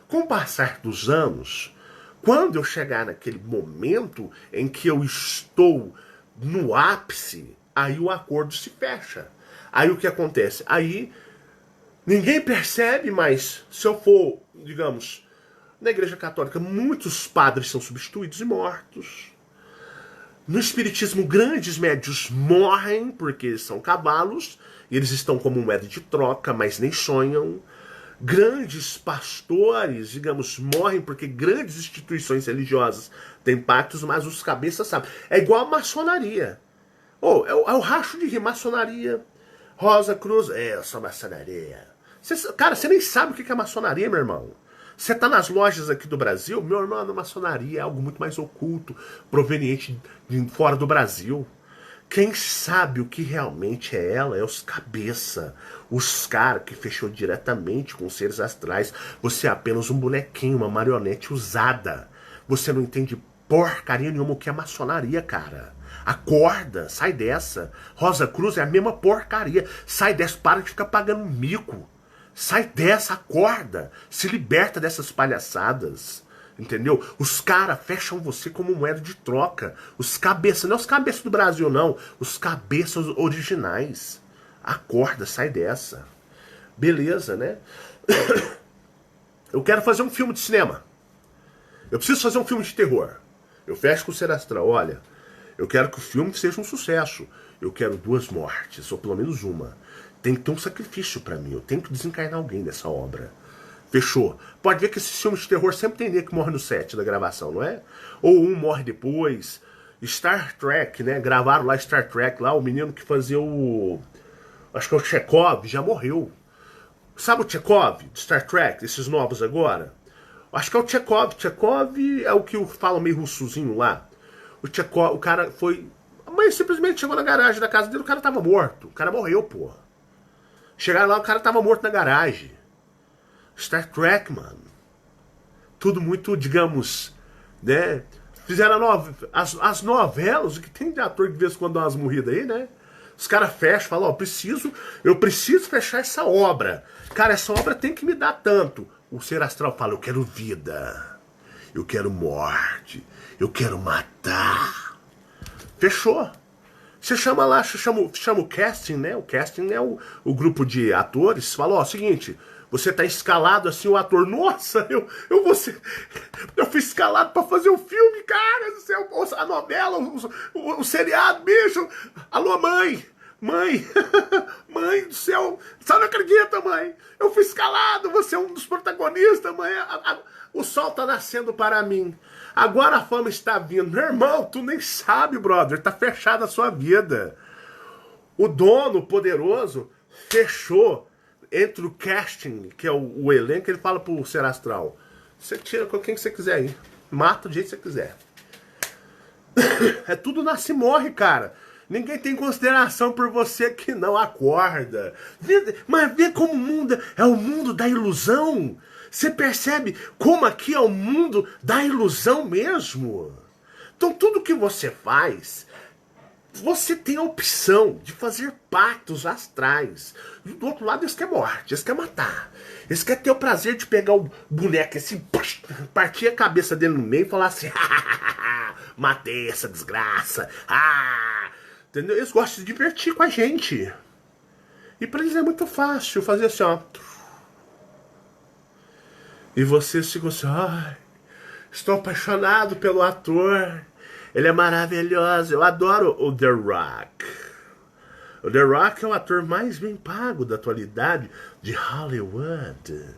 Com o passar dos anos, quando eu chegar naquele momento em que eu estou no ápice, aí o acordo se fecha. Aí o que acontece? Aí ninguém percebe, mas se eu for, digamos, na Igreja Católica, muitos padres são substituídos e mortos. No espiritismo, grandes médios morrem porque eles são cavalos, e eles estão como moeda de troca, mas nem sonham. Grandes pastores, digamos, morrem porque grandes instituições religiosas têm pactos, mas os cabeças sabem. É igual a maçonaria. É o racho de rir, maçonaria. Rosa Cruz, eu sou maçonaria. Cara, você nem sabe o que é maçonaria, meu irmão. Você tá nas lojas aqui do Brasil, meu irmão, a maçonaria é algo muito mais oculto, proveniente de fora do Brasil. Quem sabe o que realmente é ela é os cabeça, os caras que fechou diretamente com os seres astrais. Você é apenas um bonequinho, uma marionete usada. Você não entende porcaria nenhuma o que é maçonaria, cara. Acorda, sai dessa. Rosa Cruz é a mesma porcaria. Sai dessa, para de ficar pagando mico. Sai dessa, acorda. Se liberta dessas palhaçadas. Entendeu? Os caras fecham você como moeda de troca. Os cabeças, não os cabeças do Brasil, não. Os cabeças originais. Acorda, sai dessa. Beleza, né? Eu quero fazer um filme de cinema. Eu preciso fazer um filme de terror. Eu fecho com o Ser Astral. Olha, eu quero que o filme seja um sucesso. Eu quero 2 mortes, ou pelo menos uma. Tem que ter um sacrifício pra mim. Eu tenho que desencarnar alguém dessa obra. Fechou. Pode ver que esses filmes de terror sempre tem nego que morre no set da gravação, não é? Ou um morre depois. Star Trek, né? Gravaram lá Star Trek, lá o menino que fazia o... acho que é o Chekhov, já morreu. Sabe o Chekhov, de Star Trek, esses novos agora? Acho que é o Chekhov. Chekhov é o que fala meio russozinho lá. O Chekhov, o cara foi... Mas simplesmente chegou na garagem da casa dele, o cara tava morto. O cara morreu, porra. Chegaram lá, o cara tava morto na garagem. Star Trek, mano. Tudo muito, digamos, né? Fizeram as novelas, o que tem de ator que de vez em quando dá umas morridas aí, né? Os caras fecham, falam, ó, eu preciso fechar essa obra. Cara, essa obra tem que me dar tanto. O Ser Astral fala, eu quero vida. Eu quero morte. Eu quero matar. Fechou. Você chama lá, chama o casting, né? O casting é o grupo de atores. Fala, ó, seguinte, você tá escalado assim, o ator, nossa, eu fui escalado pra fazer um filme, cara, do céu, a novela, o seriado, bicho. Alô, mãe, mãe do céu, você não acredita, mãe? Eu fui escalado, você é um dos protagonistas, mãe. O sol tá nascendo para mim. Agora a fama está vindo. Meu irmão, tu nem sabe, brother. Tá fechada a sua vida. O dono poderoso fechou entre o casting, que é o elenco, ele fala pro Ser Astral. Você tira com quem você quiser aí. Mata do jeito que você quiser. É tudo nasce e morre, cara. Ninguém tem consideração por você que não acorda. Mas vê como o mundo é o mundo da ilusão. Você percebe como aqui é o mundo da ilusão mesmo? Então tudo que você faz, você tem a opção de fazer pactos astrais. Do outro lado, eles querem morte, eles querem matar. Eles querem ter o prazer de pegar o boneco assim, partir a cabeça dele no meio e falar assim, matei essa desgraça. Entendeu? Eles gostam de se divertir com a gente. E pra eles é muito fácil fazer assim, ó. E você ficam assim, ai, estou apaixonado pelo ator. Ele é maravilhoso. Eu adoro o The Rock. O The Rock é o ator mais bem pago da atualidade de Hollywood.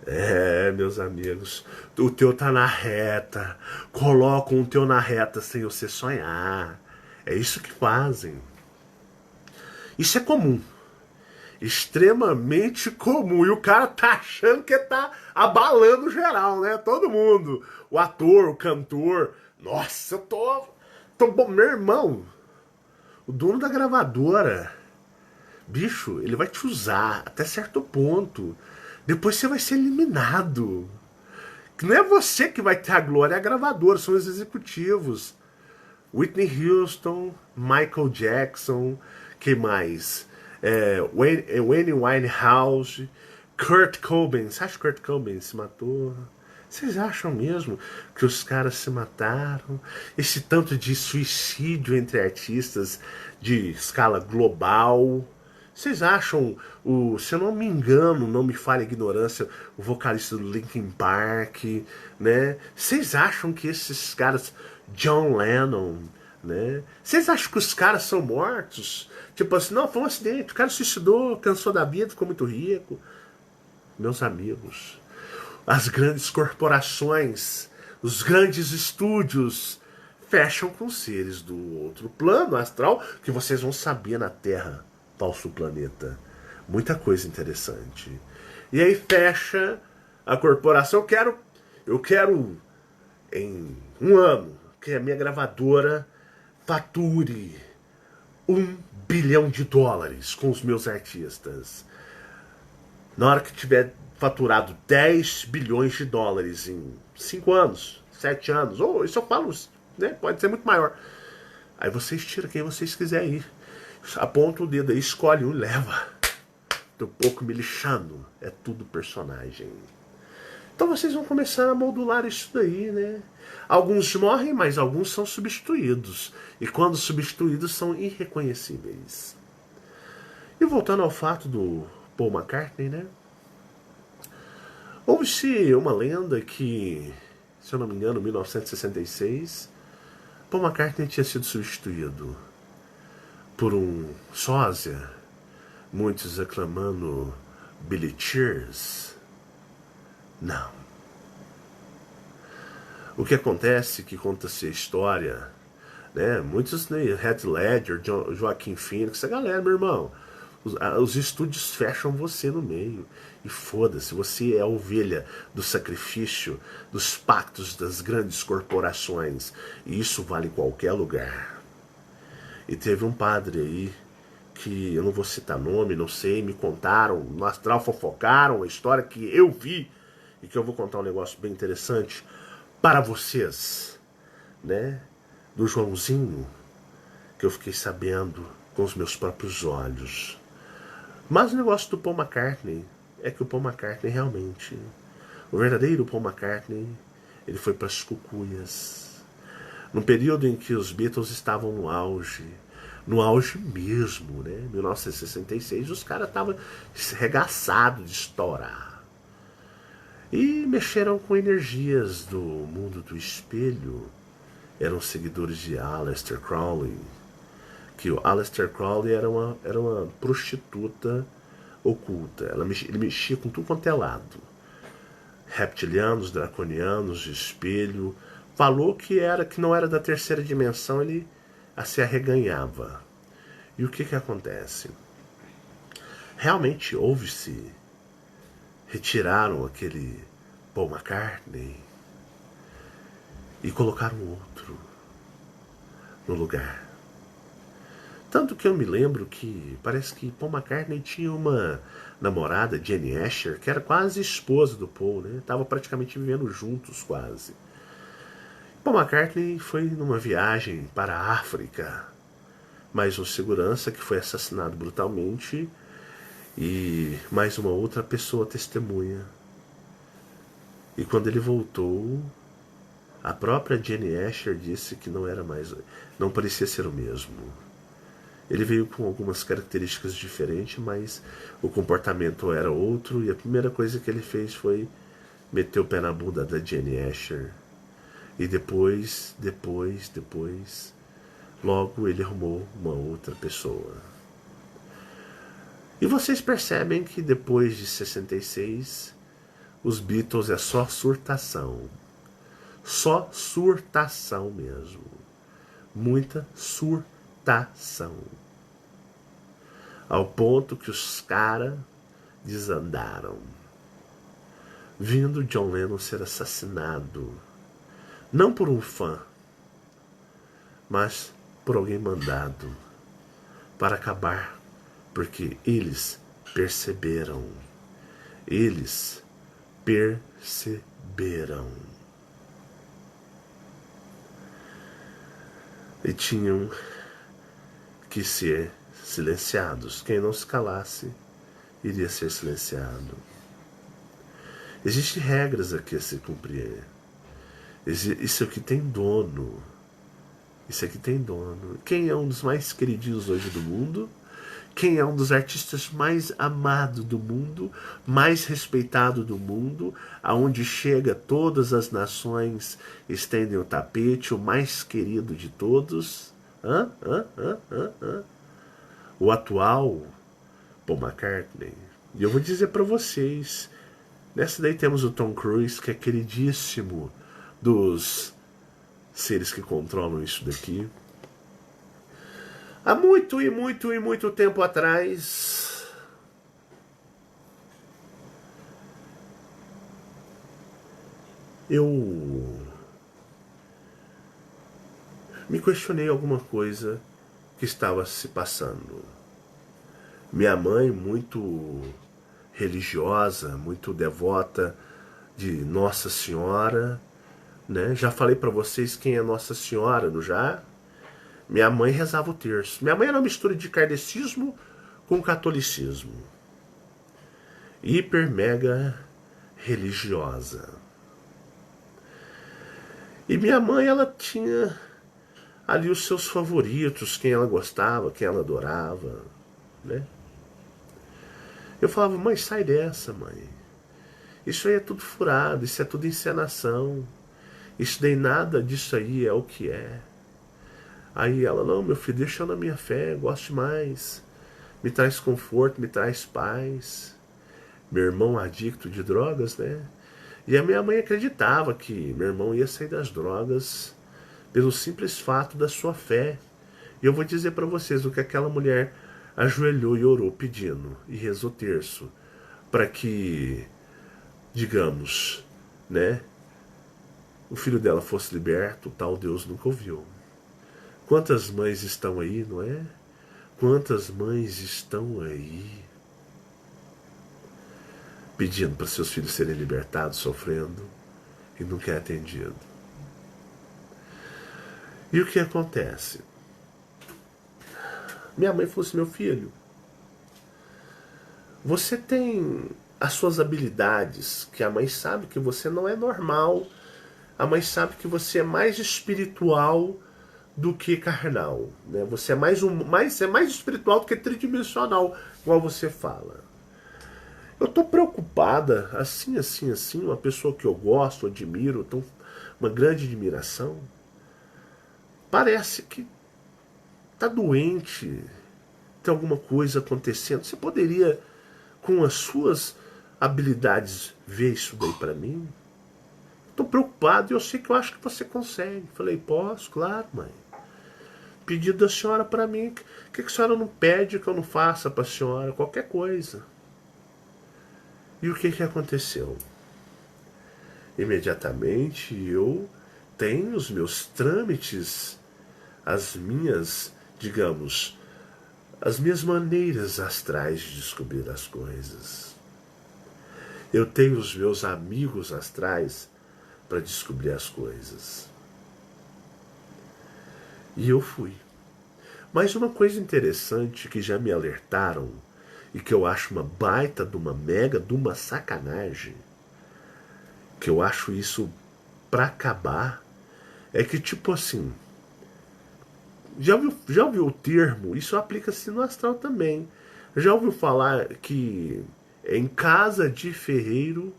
É, meus amigos, o teu tá na reta. Colocam o teu na reta sem você sonhar. É isso que fazem. Isso é comum. Extremamente comum. E o cara tá achando que tá abalando geral, né? Todo mundo. O ator, o cantor. Nossa, eu tô bom. Meu irmão, o dono da gravadora, bicho, ele vai te usar até certo ponto. Depois você vai ser eliminado. Não é você que vai ter a glória, é a gravadora, são os executivos. Whitney Houston, Michael Jackson, quem mais? Wayne Winehouse, Kurt Cobain. Você acha que Kurt Cobain se matou? Vocês acham mesmo que os caras se mataram? Esse tanto de suicídio entre artistas de escala global. Vocês acham, se eu não me engano, não me falha a ignorância, o vocalista do Linkin Park, né? Vocês acham que esses caras, John Lennon, né? Vocês acham que os caras são mortos? Tipo assim, não, foi um acidente, o cara se suicidou, cansou da vida, ficou muito rico. Meus amigos, as grandes corporações, os grandes estúdios fecham com seres do outro plano astral que vocês vão saber na Terra, falso planeta. Muita coisa interessante. E aí fecha a corporação. Eu quero em um ano que a minha gravadora fature US$ 1 bilhão com os meus artistas. Na hora que tiver faturado US$ 10 bilhões em 5 anos, 7 anos, ou isso eu falo, né? Pode ser muito maior. Aí vocês tiram quem vocês quiserem ir. Aponta o dedo aí, escolhe um e leva. Tô pouco me lixando. É tudo personagem. Então vocês vão começar a modular isso daí, né? Alguns morrem, mas alguns são substituídos. E quando substituídos, são irreconhecíveis. E voltando ao fato do Paul McCartney, né? Houve-se uma lenda que, se eu não me engano, em 1966, Paul McCartney tinha sido substituído por um sósia, muitos aclamando Billy Shears. Não. O que acontece, que conta-se a história, né? Muitos, né, Heath Ledger, Joaquin Phoenix, essa galera, meu irmão, os estúdios fecham você no meio. E foda-se, você é a ovelha do sacrifício, dos pactos das grandes corporações. E isso vale em qualquer lugar. E teve um padre aí, que eu não vou citar nome, não sei, me contaram, no astral fofocaram a história que eu vi, e que eu vou contar um negócio bem interessante para vocês, né? Do Joãozinho, que eu fiquei sabendo com os meus próprios olhos. Mas o negócio do Paul McCartney é que o Paul McCartney realmente, o verdadeiro Paul McCartney, ele foi para as cucuias. Num período em que os Beatles estavam no auge mesmo, né? 1966, os caras estavam arregaçados de estourar. E mexeram com energias do mundo do espelho. Eram seguidores de Aleister Crowley. Que o Aleister Crowley era uma prostituta oculta. Ele mexia com tudo quanto é lado. Reptilianos, draconianos, de espelho. Falou que não era da terceira dimensão, ele se arreganhava. E o que acontece? Realmente houve-se. Retiraram aquele Paul McCartney e colocaram outro no lugar. Tanto que eu me lembro que parece que Paul McCartney tinha uma namorada, Jenny Asher, que era quase esposa do Paul, né? Tava praticamente vivendo juntos quase. Paul McCartney foi numa viagem para a África, mais um segurança que foi assassinado brutalmente. E mais uma outra pessoa testemunha. E quando ele voltou, a própria Jenny Asher disse que não parecia ser o mesmo. Ele veio com algumas características diferentes, mas o comportamento era outro. E a primeira coisa que ele fez foi meter o pé na bunda da Jenny Asher. E depois, logo ele arrumou uma outra pessoa. E vocês percebem que depois de 66, os Beatles é só surtação. Só surtação mesmo. Muita surtação. Ao ponto que os caras desandaram. Vindo John Lennon ser assassinado. Não por um fã, mas por alguém mandado para acabar. Porque eles perceberam. Eles perceberam. E tinham que ser silenciados. Quem não se calasse, iria ser silenciado. Existem regras aqui a se cumprir. Isso aqui tem dono. Isso aqui tem dono. Quem é um dos mais queridinhos hoje do mundo? Quem é um dos artistas mais amados do mundo, mais respeitado do mundo, aonde chega todas as nações estendem o tapete, o mais querido de todos? O atual Paul McCartney. E eu vou dizer para vocês, nessa daí temos o Tom Cruise, que é queridíssimo dos seres que controlam isso daqui. Há muito tempo atrás, eu me questionei alguma coisa que estava se passando. Minha mãe, muito religiosa, muito devota de Nossa Senhora, né? Já falei para vocês quem é Nossa Senhora, não já? Minha mãe rezava o terço. Minha mãe era uma mistura de kardecismo com catolicismo. Hiper mega religiosa. E minha mãe, ela tinha ali os seus favoritos, quem ela gostava, quem ela adorava, né? Eu falava, mãe, sai dessa, mãe. Isso aí é tudo furado, isso é tudo encenação. Isso daí, nada disso aí é o que é. Aí ela, não, meu filho, deixa eu na minha fé, goste mais. Me traz conforto, me traz paz. Meu irmão adicto de drogas, né? E a minha mãe acreditava que meu irmão ia sair das drogas pelo simples fato da sua fé. E eu vou dizer para vocês o que aquela mulher ajoelhou e orou pedindo e rezou terço para que, digamos, né, o filho dela fosse liberto, tal Deus nunca ouviu. Quantas mães estão aí, não é? Quantas mães estão aí pedindo para seus filhos serem libertados, sofrendo, e nunca é atendido. E o que acontece? Minha mãe falou assim, meu filho, você tem as suas habilidades, que a mãe sabe que você não é normal, a mãe sabe que você é mais espiritual do que carnal, né? Você é mais espiritual do que tridimensional, igual você fala. Eu tô preocupada, assim, uma pessoa que eu gosto, admiro, tenho uma grande admiração, parece que tá doente, tem alguma coisa acontecendo. Você poderia, com as suas habilidades, ver isso daí para mim? Tô preocupado e eu sei que eu acho que você consegue. Falei, posso, claro, mãe. Pedido da senhora para mim, o que a senhora não pede que eu não faça para a senhora? Qualquer coisa. E o que aconteceu? Imediatamente eu tenho os meus trâmites, as minhas, digamos, as minhas maneiras astrais de descobrir as coisas. Eu tenho os meus amigos astrais para descobrir as coisas. E eu fui. Mas uma coisa interessante que já me alertaram, e que eu acho uma baita de uma mega de uma sacanagem, que eu acho isso pra acabar, é que tipo assim, já ouviu o termo, isso aplica-se no astral também, já ouviu falar que em casa de ferreiro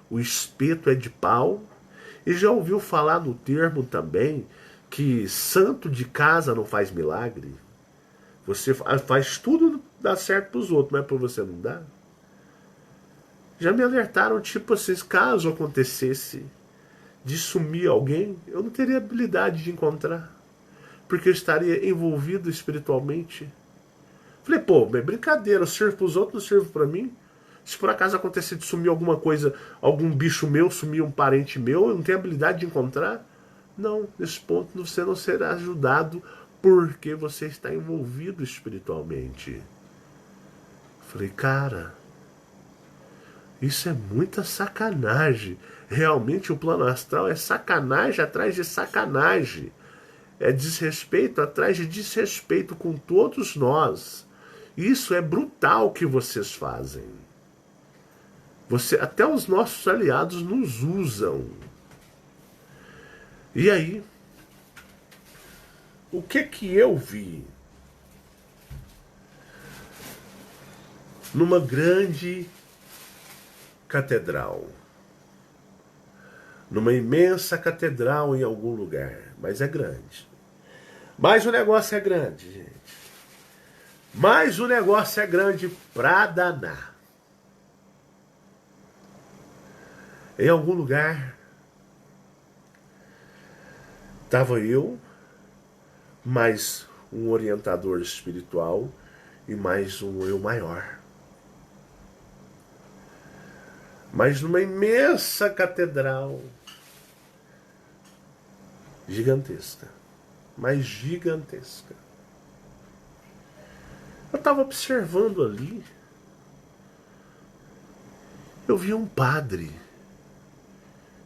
o espeto é de pau? E já ouviu falar no termo também que santo de casa não faz milagre? Você faz tudo dar certo pros outros, mas pra você não dá? Já me alertaram, tipo assim, caso acontecesse de sumir alguém, eu não teria habilidade de encontrar, porque eu estaria envolvido espiritualmente. Falei, pô, é brincadeira, eu sirvo pros outros, não sirvo pra mim? Se por acaso acontecer de sumir alguma coisa, algum bicho meu, sumir um parente meu, eu não tenho habilidade de encontrar? Não, nesse ponto você não será ajudado porque você está envolvido espiritualmente. Falei, cara, isso é muita sacanagem. Realmente o plano astral é sacanagem atrás de sacanagem. É desrespeito atrás de desrespeito com todos nós. Isso é brutal que vocês fazem. Até os nossos aliados nos usam. E aí, o que eu vi? Numa grande catedral. Numa imensa catedral em algum lugar. Mas é grande. Mas o negócio é grande, gente. Mas o negócio é grande pra danar. Em algum lugar estava eu, mais um orientador espiritual e mais um eu maior. Mas numa imensa catedral, Gigantesca. Mas gigantesca. Eu estava observando ali. Eu vi um padre.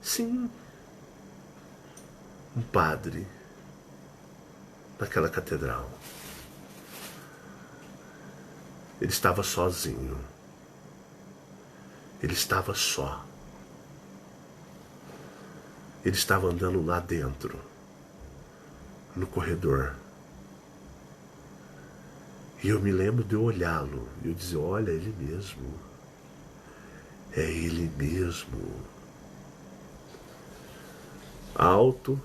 Sim. Um padre. Naquela catedral. Ele estava sozinho. Ele estava só. Ele estava andando lá dentro, no corredor. E eu me lembro de eu olhá-lo e eu dizer, olha, ele mesmo. É ele mesmo. Alto,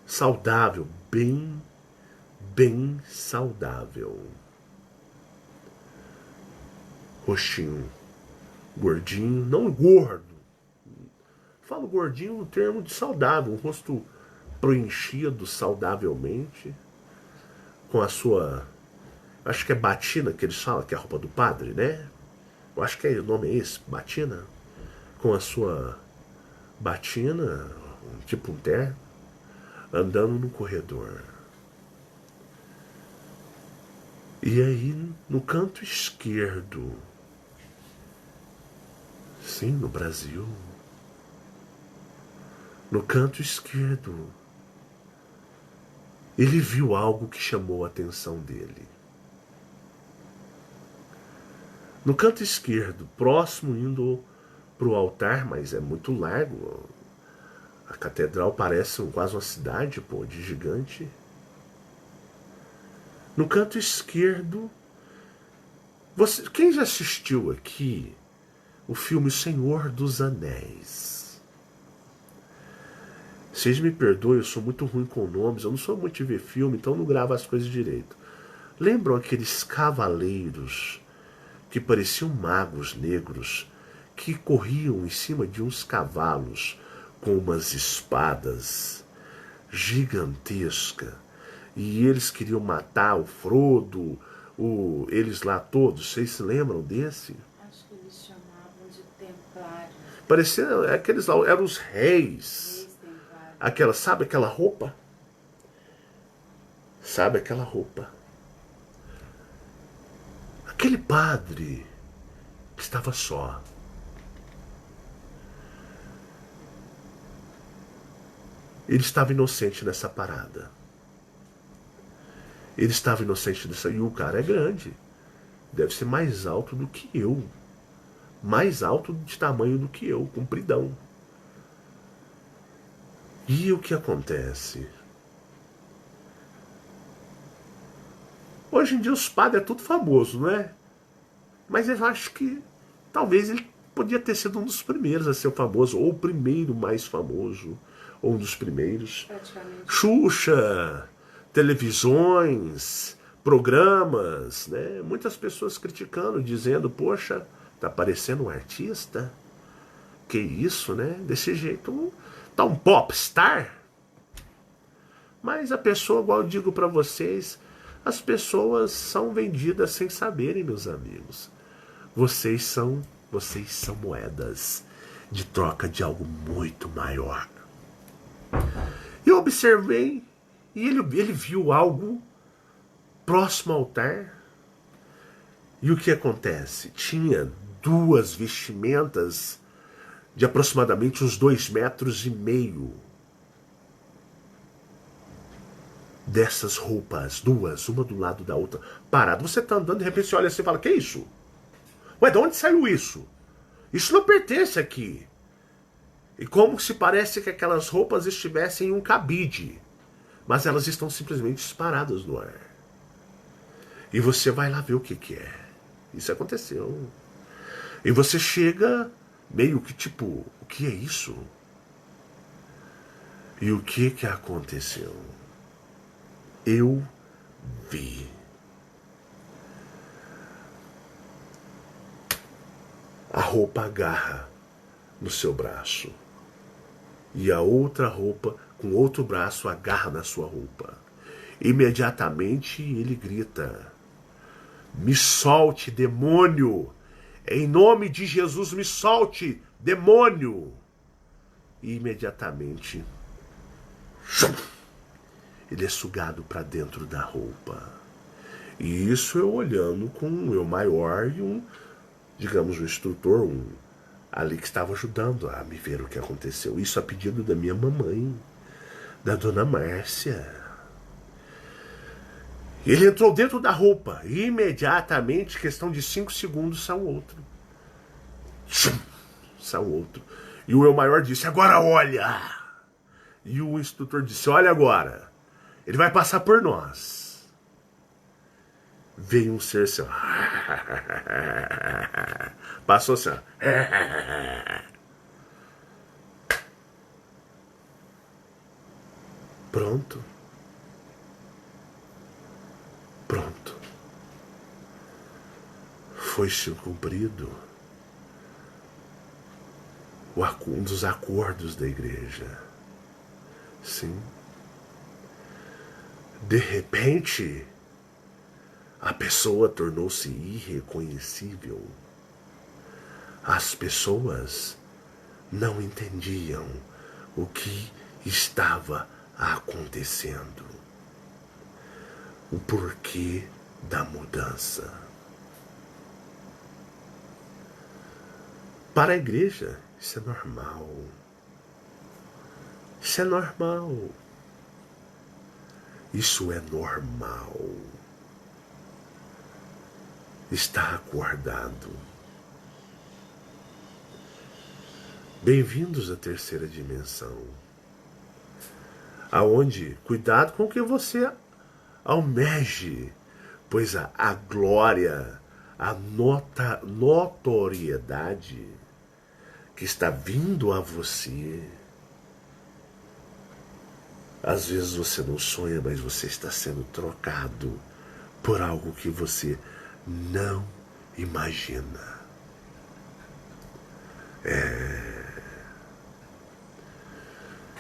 saudável, bem saudável. Roxinho, gordinho, não gordo. Falo gordinho no termo de saudável, um rosto preenchido saudavelmente, com a sua, acho que é batina que eles falam, que é a roupa do padre, né? Eu acho que o nome é esse, batina, com a sua batina, tipo um terno, andando no corredor. E aí, no canto esquerdo, sim, no Brasil, no canto esquerdo, ele viu algo que chamou a atenção dele. No canto esquerdo, próximo indo para o altar, mas é muito largo. A catedral parece quase uma cidade, pô, de gigante. No canto esquerdo, quem já assistiu aqui o filme Senhor dos Anéis? Vocês me perdoem, eu sou muito ruim com nomes, eu não sou muito de ver filme, então não gravo as coisas direito. Lembram aqueles cavaleiros que pareciam magos negros, que corriam em cima de uns cavalos com umas espadas gigantescas, e eles queriam matar o Frodo, eles lá todos, vocês se lembram desse? Acho que eles chamavam de templários. Parecia, aqueles lá eram os reis. Aquela, sabe aquela roupa? Sabe aquela roupa? Aquele padre estava só. Ele estava inocente nessa parada. Ele estava inocente nessa. E o cara é grande. Deve ser mais alto do que eu. Mais alto de tamanho do que eu, compridão. E o que acontece? Hoje em dia os padres é tudo famoso, não é? Mas eu acho que talvez ele podia ter sido um dos primeiros a ser famoso, ou o primeiro mais famoso, ou um dos primeiros. Xuxa, televisões, programas, né? Muitas pessoas criticando, dizendo, poxa, tá parecendo um artista? Que isso, né? Desse jeito, tá um popstar? Mas a pessoa, igual eu digo para vocês, as pessoas são vendidas sem saberem, meus amigos. Vocês são moedas de troca de algo muito maior. Eu observei e ele viu algo próximo ao altar. E o que acontece? Tinha duas vestimentas de aproximadamente uns 2,5 metros. Dessas roupas, duas, uma do lado da outra, parado. Você tá andando, de repente você olha assim e fala, que é isso? Ué, de onde saiu isso? Isso não pertence aqui. E como se parece que aquelas roupas estivessem em um cabide. Mas elas estão simplesmente paradas no ar. E você vai lá ver o que é. Isso aconteceu. E você chega meio que tipo, o que é isso? E o que aconteceu? Eu vi. A roupa agarra no seu braço. E a outra roupa, com outro braço, agarra na sua roupa. Imediatamente ele grita, me solte, demônio! Em nome de Jesus, me solte, demônio! E imediatamente Ele é sugado para dentro da roupa. E isso eu olhando com o meu maior e digamos, um instrutor, ali que estava ajudando a me ver o que aconteceu. Isso a pedido da minha mamãe, da dona Márcia. Ele entrou dentro da roupa e imediatamente, questão de 5 segundos, saiu outro. Saiu outro. E o meu maior disse, agora olha! E o instrutor disse, olha agora, ele vai passar por nós. Veio um ser assim, ó. Passou assim, ó. Pronto. Pronto. Foi-se cumprido um dos acordos da igreja. Sim. De repente, a pessoa tornou-se irreconhecível. As pessoas não entendiam o que estava acontecendo. O porquê da mudança. Para a igreja, isso é normal. Isso é normal. Isso é normal. Está acordado. Bem-vindos à terceira dimensão, aonde cuidado com o que você almeje, pois a glória, a notoriedade que está vindo a você, às vezes você não sonha, mas você está sendo trocado por algo que você não imagina.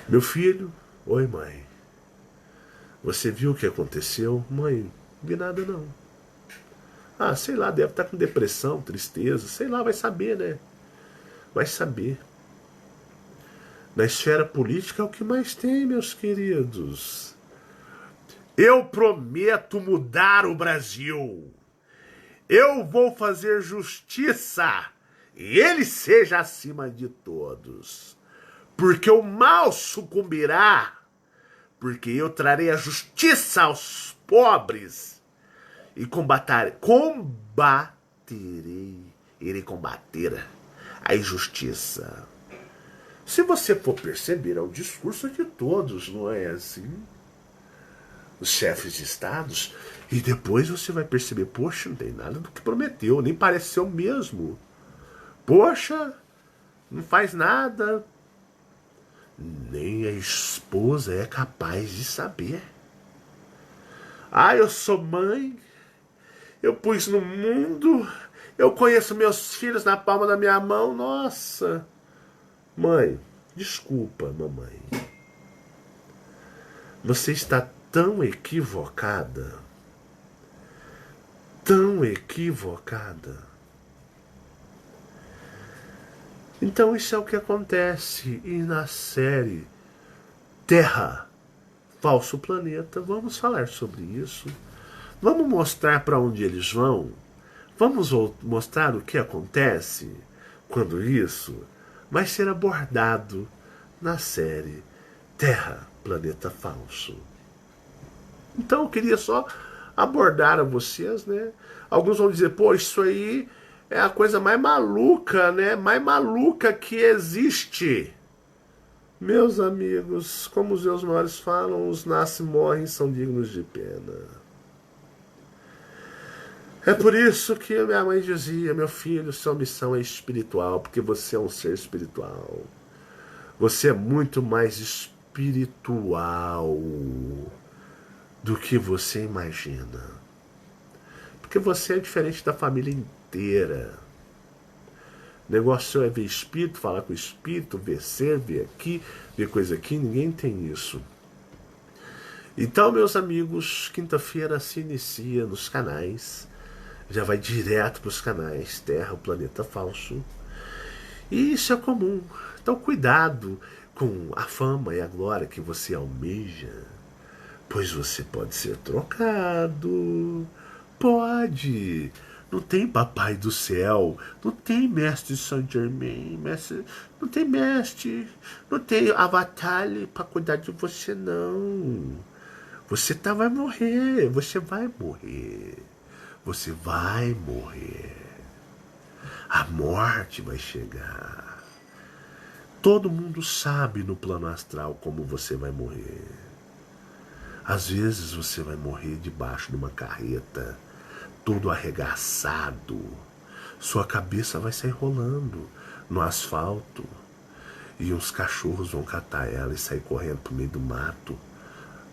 Meu filho, oi mãe, você viu o que aconteceu? Mãe, não vi nada não. Ah, sei lá, deve estar com depressão, tristeza, sei lá, vai saber, né? Vai saber. Na esfera política é o que mais tem, meus queridos. Eu prometo mudar o Brasil. Eu vou fazer justiça e ele seja acima de todos. Porque o mal sucumbirá, porque eu trarei a justiça aos pobres e irei combater a injustiça. Se você for perceber, é o discurso de todos, não é assim? Os chefes de estados, e depois você vai perceber, poxa, não tem nada do que prometeu, nem pareceu mesmo. Poxa, não faz nada. Nem a esposa é capaz de saber. Ah, eu sou mãe, eu pus no mundo, eu conheço meus filhos na palma da minha mão, nossa. Mãe, desculpa, mamãe. Você está tão equivocada. Tão equivocada. Então isso é o que acontece. E na série Terra, Falso Planeta, vamos falar sobre isso. Vamos mostrar para onde eles vão. Vamos mostrar o que acontece quando isso vai ser abordado na série Terra, Planeta Falso. Então eu queria só abordar a vocês, né? Alguns vão dizer, pô, isso aí é a coisa mais maluca, né? Mais maluca que existe. Meus amigos, como os meus maiores falam, os nascem, morrem, são dignos de pena. É por isso que minha mãe dizia, meu filho, sua missão é espiritual, porque você é um ser espiritual. Você é muito mais espiritual do que você imagina. Porque você é diferente da família inteira. O negócio é ver espírito, falar com o espírito, ver ser, ver aqui, ver coisa aqui, ninguém tem isso. Então, meus amigos, quinta-feira se inicia nos canais. Já vai direto para os canais Terra, o Planeta Falso. E isso é comum. Então cuidado com a fama e a glória que você almeja, pois você pode ser trocado. Pode. Não tem papai do céu, não tem mestre Saint-Germain, não tem mestre, não tem avatar para cuidar de você, não. Vai morrer, você vai morrer, você vai morrer. A morte vai chegar. Todo mundo sabe no plano astral como você vai morrer. Às vezes você vai morrer debaixo de uma carreta, todo arregaçado. Sua cabeça vai sair rolando no asfalto. E uns cachorros vão catar ela e sair correndo pro meio do mato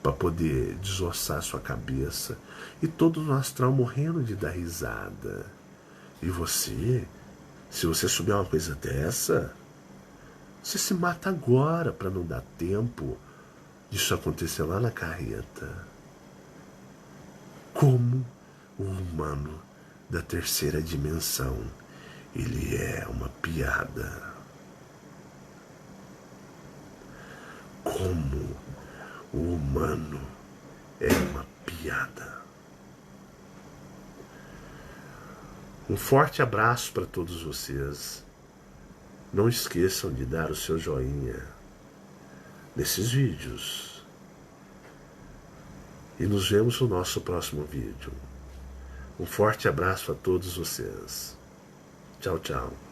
para poder desossar sua cabeça. E todo no astral morrendo de dar risada. E você, se você souber uma coisa dessa, você se mata agora para não dar tempo disso acontecer lá na carreta. Como o humano da terceira dimensão, ele é uma piada. Como o humano é uma piada. Um forte abraço para todos vocês. Não esqueçam de dar o seu joinha nesses vídeos. E nos vemos no nosso próximo vídeo. Um forte abraço a todos vocês. Tchau, tchau.